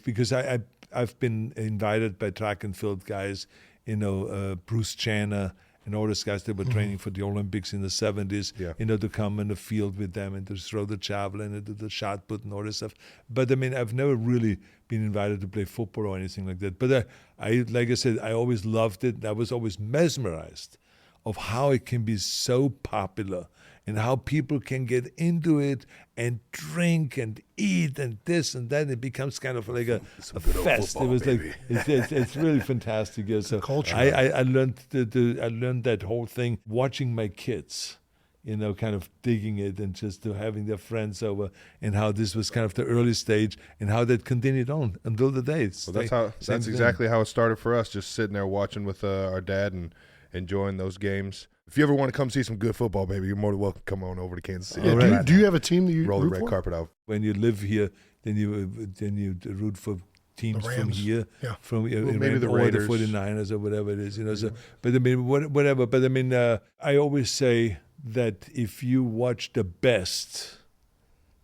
Because I've been invited by track and field guys, Bruce Channer and all those guys that were training for the Olympics in the 70s, to come in the field with them and to throw the javelin and do the shot put and all this stuff. But I mean, I've never really been invited to play football or anything like that. But I like I said, I always loved it. I was always mesmerized of how it can be so popular and how people can get into it and drink and eat and this and that. It becomes kind of like a fest. football, It was baby. like it's really fantastic. Yeah. So culture. I learned I learned that whole thing watching my kids, kind of digging it and just having their friends over, and how this was kind of the early stage and how that continued on until the day. Well, that's exactly how it started for us. Just sitting there watching with our dad and enjoying those games. If you ever want to come see some good football, baby, you're more than welcome to come on over to Kansas City. Yeah, do you have a team that you roll the root red for? carpet out? When you live here, then you root for teams The from Rams. here, Yeah. from maybe the or Raiders. the 49ers or whatever it is, So, but I mean, whatever. But I mean, I always say that if you watch the best,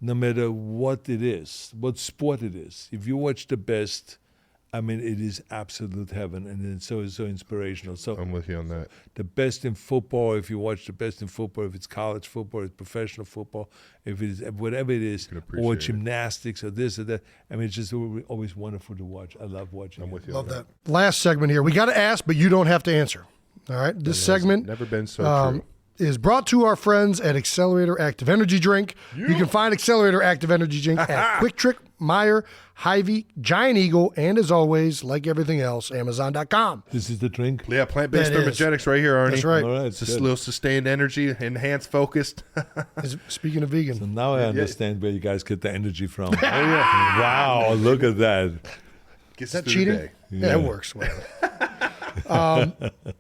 no matter what it is, what sport it is, if you watch the best, I mean, it is absolute heaven, and it's so inspirational. So I'm with you on that. the best in football, if you watch the best in football, if it's college football, it's professional football, if it is whatever it is, appreciate or it. gymnastics or this or that, I mean, it's just always wonderful to watch. I love watching. I'm with you. Love on that. Last segment here. We got to ask, but you don't have to answer. All right. This segment Never been so true. is brought to our friends at Accelerator Active Energy Drink. You can find Accelerator Active Energy Drink at Quick Trip, Meyer, Hy-Vee, Giant Eagle, and as always, like everything else, Amazon.com. This is the drink. Yeah, plant-based That is. thermogenics right here, Arnie. That's right. All right, It's just good. a little sustained energy, enhanced focused. Speaking of vegan. So now I understand where you guys get the energy from. Oh, yeah. Wow, look at that. Is that cheating? Yeah, it works. Whatever.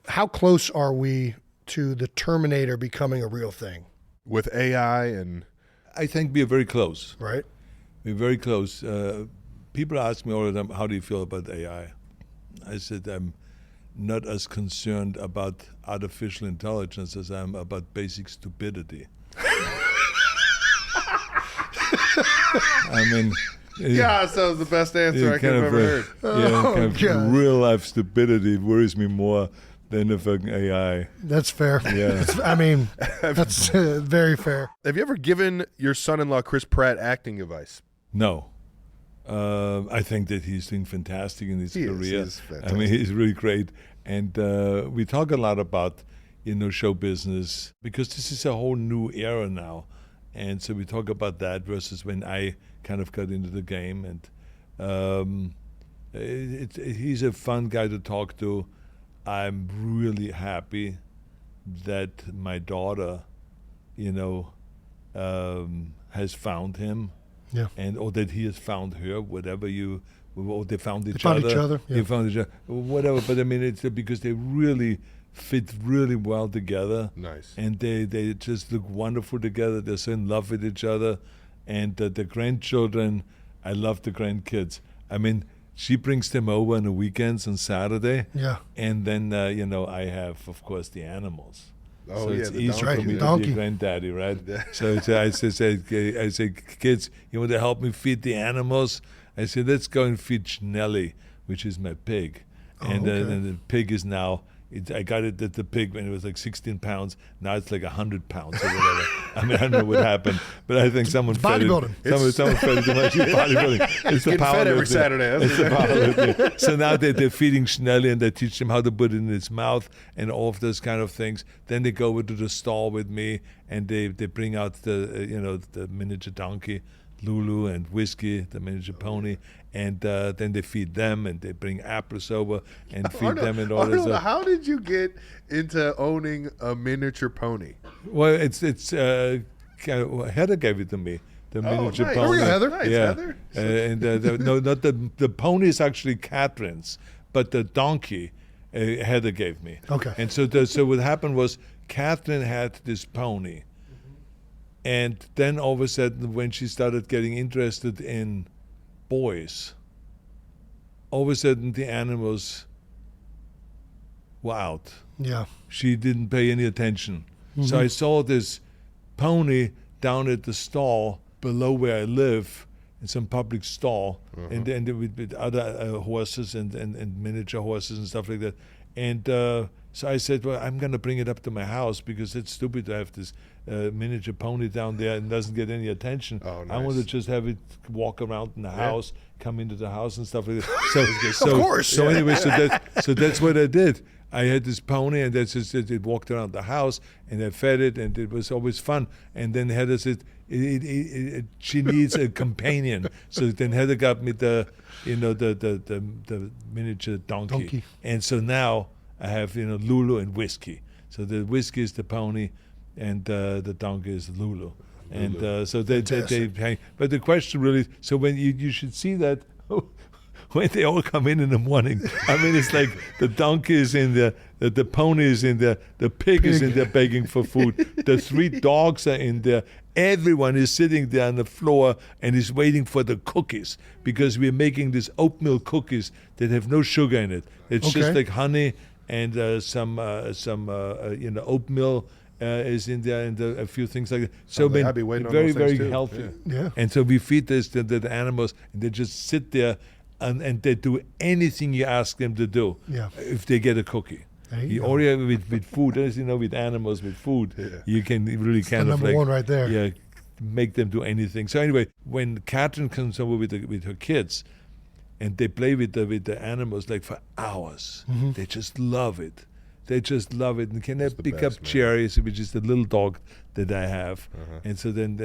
How close are we to the Terminator becoming a real thing? With AI and I think we are very close. Right? We're very close. People ask me all the time, how do you feel about AI? I said, I'm not as concerned about artificial intelligence as I am about basic stupidity. I mean, yeah, that was the best answer I could have ever heard. kind of God. real life stupidity worries me more than the fucking AI. That's fair. Yeah. I mean, that's very fair. Have you ever given your son-in-law Chris Pratt acting advice? No. I think that he's doing fantastic in his He is. career. He is I mean, fantastic. he's really great. And we talk a lot about, show business, because this is a whole new era now. And so we talk about that versus when I kind of got into the game. And he's a fun guy to talk to. I'm really happy that my daughter, has found him. Yeah. Or that he has found her, or they found each found other. each other, yeah. They found each other, whatever. But I mean, it's because they really fit really well together. Nice. And they just look wonderful together. They're so in love with each other. And the grandchildren, I love the grandkids. I mean, she brings them over on the weekends on Saturday. Yeah. And then, I have, of course, the animals. Oh, So yeah, it's the easy donkey. for me to Donkey. be a granddaddy, right? So I say, kids, you want to help me feed the animals? I said, let's go and feed Nelly, which is my pig. And okay. and the pig is now, I got it at the pig when it was like 16 pounds. Now it's like 100 pounds or whatever. I mean, I don't know what happened, but I think someone fed it. Bodybuilding. Someone fed it too much. Bodybuilding. It's the Getting power fed every lifting. Saturday. It's the powerlifting. So now they're feeding Schnelli, and they teach him how to put it in his mouth and all of those kind of things. Then they go over to the stall with me, and they bring out the the miniature donkey, Lulu, and Whiskey, the miniature pony, and then they feed them, and they bring apples over and feed them and all this Arnold, stuff. how did you get into owning a miniature pony? Well, it's Heather gave it to me. The miniature nice. pony. There we go, Heather. Nice, Yeah, Heather. no, not the pony is actually Catherine's, but the donkey Heather gave me. Okay. And so what happened was Catherine had this pony, and then all of a sudden when she started getting interested in boys, all of a sudden the animals were out. Yeah. She didn't pay any attention. So I saw this pony down at the stall below where I live, in some public stall, and then with other horses and miniature horses and stuff like that. And so I said, well, I'm going to bring it up to my house because it's stupid to have this miniature pony down there and doesn't get any attention. Oh, I want to nice. just have it walk around in the house, come into the house and stuff like that. So, Of course. So anyway, so that's what I did. I had this pony, and that's just it walked around the house, and I fed it, and it was always fun. And then Heather said, she needs a companion. So then Heather got me the miniature donkey. And so now I have Lulu and Whiskey. So the Whiskey is the pony, and the donkey is Lulu. And so they hang. But the question really, so when you should see that. When they all come in the morning, I mean, it's like the donkey is in there, the pony is in there, the pig is in there begging for food, the 3 dogs are in there, everyone is sitting there on the floor and is waiting for the cookies because we're making these oatmeal cookies that have no sugar in it. It's just like honey and some oatmeal is in there and a few things like that. So I'd be waiting on very, those things very too. healthy. Yeah. And so we feed this to the animals, and they just sit there. And they do anything you ask them to do. Yeah. If they get a cookie, There with food, as you know, with animals, with food, you can really kind the of number one right there. Yeah, make them do anything. So anyway, when Catherine comes over with her kids, and they play with the animals like for hours, they just love it. They just love it. And can they pick up Cherry, which is the little dog that I have, and so then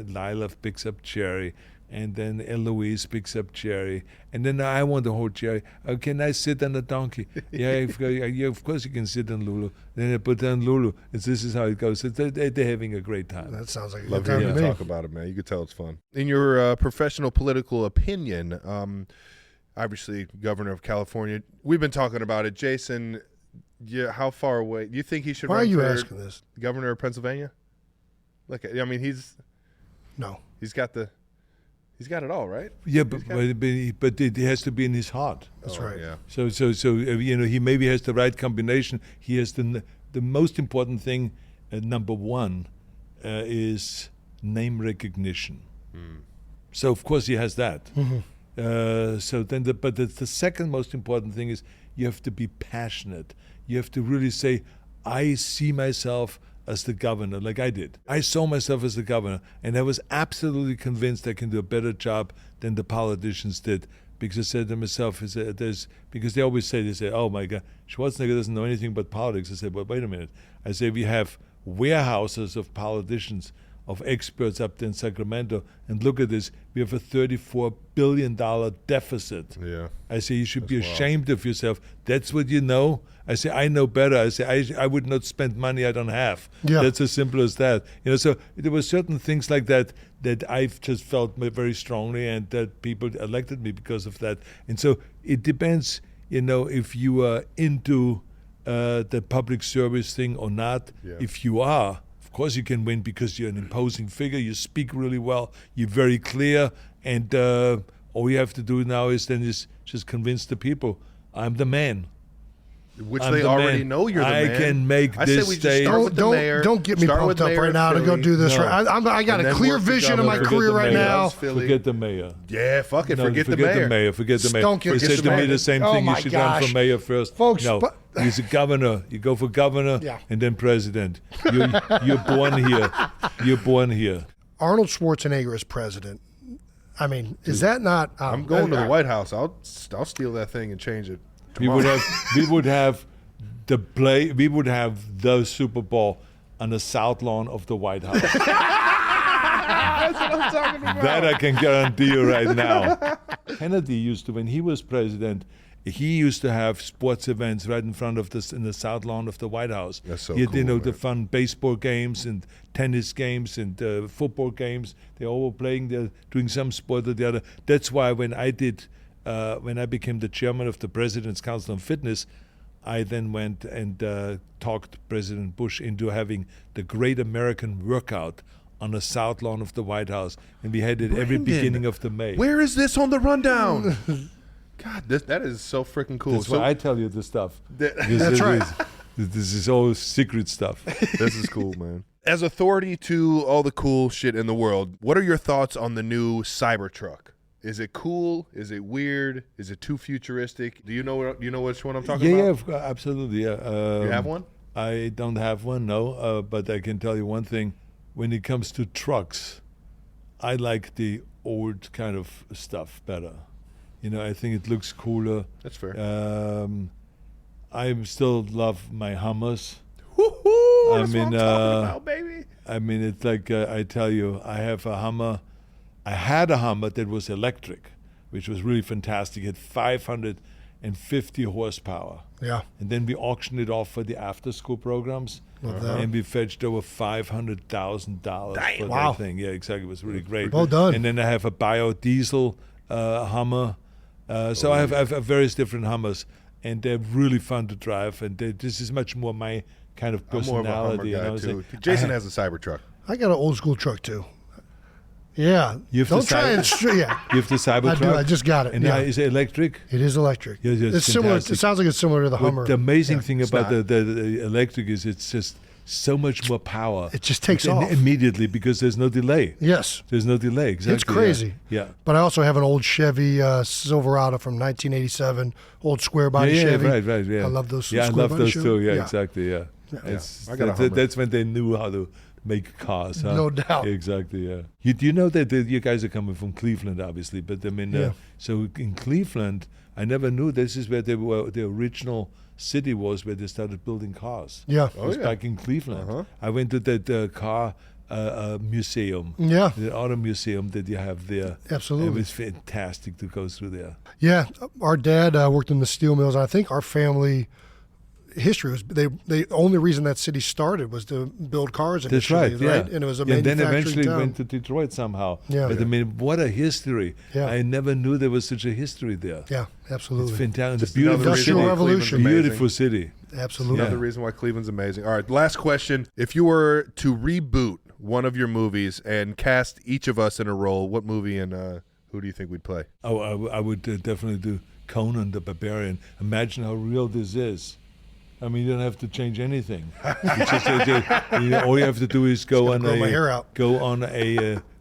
Lila picks up Cherry. And then Eloise picks up Cherry, and then I want to hold Cherry. Can I sit on the donkey? Of course you can sit on Lulu. Then I put on Lulu. And this is how it goes. So they're having a great time. That sounds like a Love good time hearing to you me. talk about it, man. You can tell it's fun. In your professional political opinion, obviously, Governor of California, we've been talking about it. Jason, how far away? Do you think he should Why are run you for asking this? Governor of Pennsylvania? Look, I mean, he's got it all, right? Yeah, but it has to be in his heart. That's right. Yeah. So he maybe has the right combination. He has the most important thing. Number one is name recognition. So of course he has that. So then, but the second most important thing is you have to be passionate. You have to really say, I see myself as the governor, like I did. I saw myself as the governor, and I was absolutely convinced I can do a better job than the politicians did. Because I said to myself, because they always say, oh my God, Schwarzenegger doesn't know anything but politics. I said, well, wait a minute. I say, we have warehouses of politicians, of experts up there in Sacramento, and look at this, we have a $34 billion deficit. Yeah. I say, you should be ashamed of yourself. That's what you know? I say, I know better. I say, I would not spend money I don't have. Yeah. That's as simple as that. So there were certain things like that I've just felt very strongly, and that people elected me because of that. And so it depends, if you are into the public service thing or not. Yeah. If you are, of course you can win because you're an imposing figure, you speak really well, you're very clear, and all you have to do now is just convince the people, I'm the man. Which I'm they the already man. know you're the I man. can make I this say we just state. start with the mayor. Don't get me start pumped with up mayor right of now to go Philly, do this. No. Right, I got And a then clear work the vision of my governor. career Forget right the mayor. now. Philly. Forget the mayor. Yeah, fuck it. No, forget the Forget mayor. the mayor. Forget the mayor. Don't get They said to me disrespected. the same Oh thing. You my should run gosh. for mayor first. Folks, no, but- he's a governor. You go for governor Yeah. and then president. You're born here. You're born here. Arnold Schwarzenegger is president. I mean, is that not? I'm going to the White House. I'll steal that thing and change it. We would have the Super Bowl on the south lawn of the White House. That's what I'm talking about. That I can guarantee you right now. Kennedy used to, when he was president, he used to have sports events right in front of in the south lawn of the White House. That's so he had, cool, the man. fun baseball games and tennis games and football games. They all were playing there, doing some sport or the other. That's why when I became the chairman of the President's Council on Fitness, I then went and talked President Bush into having the Great American Workout on the south lawn of the White House, and we had it every Brandon, beginning of the May. Where is this on the rundown? God, that is so freaking cool. That's why I tell you this stuff. That's right. This is all secret stuff. This is cool, man. As authority to all the cool shit in the world, what are your thoughts on the new Cybertruck? Is it cool? Is it weird? Is it too futuristic? Do you know which one I'm talking about? Yeah, absolutely. Yeah. You have one? I don't have one, no. But I can tell you one thing: when it comes to trucks, I like the old kind of stuff better. I think it looks cooler. That's fair. I still love my Hummers. Woo-hoo, I that's mean, what I'm talking about, baby. I mean, it's like I tell you, I have a Hummer. I had a Hummer that was electric, which was really fantastic. It had 550 horsepower. Yeah. And then we auctioned it off for the after-school programs, that. and we fetched over $500,000 for Wow. that thing. Yeah, exactly. It was really great. Well done. And then I have a biodiesel Hummer. So I have various different Hummers, and they're really fun to drive. And this is much more my kind of I'm more of a Hummer personality. guy, too. Jason has a Cybertruck. I got an old school truck too. Yeah. You have Don't the try Cyber- and yeah. You have the Cybertruck? I do. I just got it. And yeah. is it electric? It is electric. Yeah, yeah, it's it's similar. fantastic. It sounds like it's similar to the Hummer. The amazing Yeah. thing It's about not. the electric is it's just so much more power. It just takes And off. immediately because there's no delay. Yes. There's no delay. Exactly. It's crazy. Yeah. But I also have an old Chevy Silverado from 1987, old square body Yeah, Chevy. right. Yeah. I love those. Yeah, I square love body those Chevy. too. Yeah, exactly. Yeah. I got a Hummer. That's when they knew how to make cars. Huh? No doubt. Exactly. Yeah. You know that you guys are coming from Cleveland, obviously, but I mean, Yeah. so in Cleveland, I never knew this is where the original city was where they started building cars. Yeah. It was yeah. back in Cleveland. I went to that car museum. Yeah. The auto museum that you have there. Absolutely. It was fantastic to go through there. Yeah, our dad worked in the steel mills. And I think our family history was the only reason that city started was to build cars That's initially, right, yeah. And it was a and then manufacturing eventually town. went to Detroit somehow. Yeah. But I mean, what a history. Yeah. I never knew there was such a history there. Yeah, It's absolutely. fantastic. It's a another beautiful reason city. Industrial why Revolution. Cleveland's amazing. Beautiful city. Absolutely. Another reason why Cleveland's amazing. All right, last question. If you were to reboot one of your movies and cast each of us in a role, what movie and who do you think we'd play? Oh, I would definitely do Conan the Barbarian. Imagine how real this is. I mean, you don't have to change anything. It's just, all you have to do is go on grow my hair out.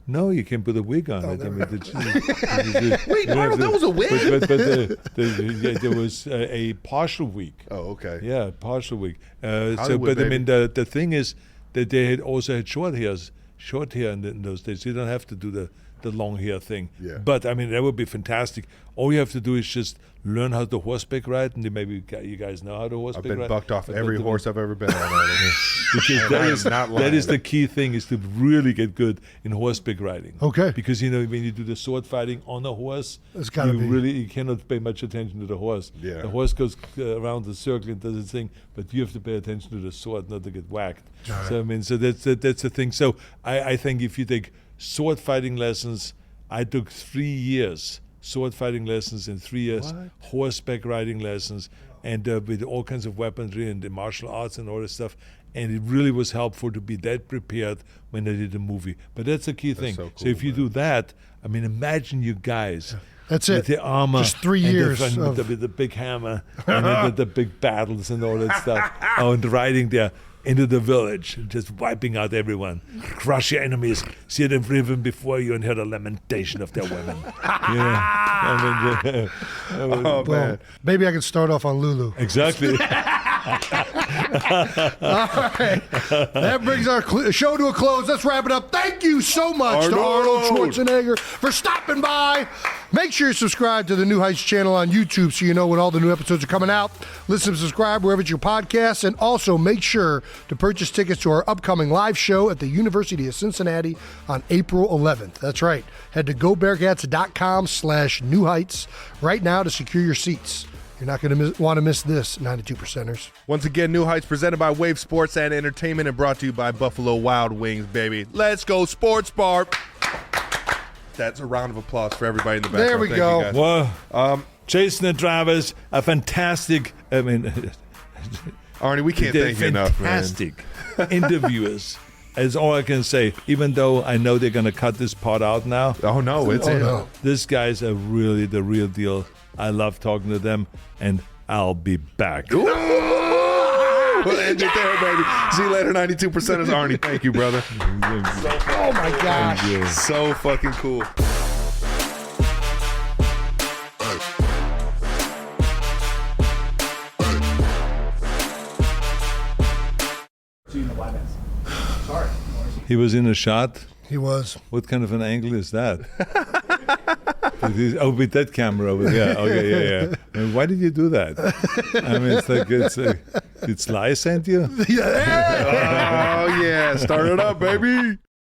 no, you can put a wig on it. I mean, Wait, Arnold, that was a wig? But there was a partial wig. Oh, okay. Yeah, partial wig. Hollywood, I mean, the thing is that they had also had short hair in those days. You don't have to do the long hair thing. Yeah. But I mean, that would be fantastic. All you have to do is just learn how to horseback ride, and then maybe you guys know how to horseback I've been ride. bucked off But every the- horse I've ever been on. Arnold. because And I am not that is lying. the key thing, is to really get good in horseback riding. Okay. Because when you do the sword fighting on a horse, It's gotta be. you cannot pay much attention to the horse. Yeah. The horse goes around the circle and does its thing, but you have to pay attention to the sword, not to get whacked. So I mean, so that's the thing. So I think if you take sword fighting lessons, I took 3 years sword fighting lessons and 3 years horseback riding lessons, and with all kinds of weaponry and the martial arts and all this stuff. And it really was helpful to be that prepared when I did the movie. But that's the key thing. so So cool, if you do that, I mean, imagine you guys That's it. With the armor. Just 3 and years with the big hammer and then the big battles and all that stuff. Oh, and riding there into the village, just wiping out everyone. Crush your enemies, see them driven before you and hear the lamentation of their women. Oh, man. Maybe I can start off on Lulu. Exactly. All right. That brings our show to a close. Let's wrap it up. Thank you so much to Arnold Schwarzenegger for stopping by. Make sure you subscribe to the New Heights channel on YouTube so you know when all the new episodes are coming out. Listen and subscribe wherever it's your podcasts. And also make sure to purchase tickets to our upcoming live show at the University of Cincinnati on April 11th. That's right. Head to gobearcats.com/New Heights right now to secure your seats. You're not going to want to miss this, 92%ers. Once again, New Heights presented by Wave Sports and Entertainment and brought to you by Buffalo Wild Wings, baby. Let's go, Sports Bar. That's a round of applause for everybody in the background. There we Thank go. you, guys. Well, Jason and Travis, a fantastic, Arnie, we can't thank you enough, man. fantastic interviewers. Is all I can say, even though I know they're going to cut this part out now. Oh, no, it's in. No. These guys are really the real deal. I love talking to them, and I'll be back. We'll end it there, baby. See you later, 92%ers. Arnie, thank you, brother. Oh, my gosh. So fucking cool. He was in a shot. He was. What kind of an angle is that? With that camera over there. Okay, yeah. And why did you do that? I mean, did Sly send you? Yeah. Oh, yeah. Start it up, baby.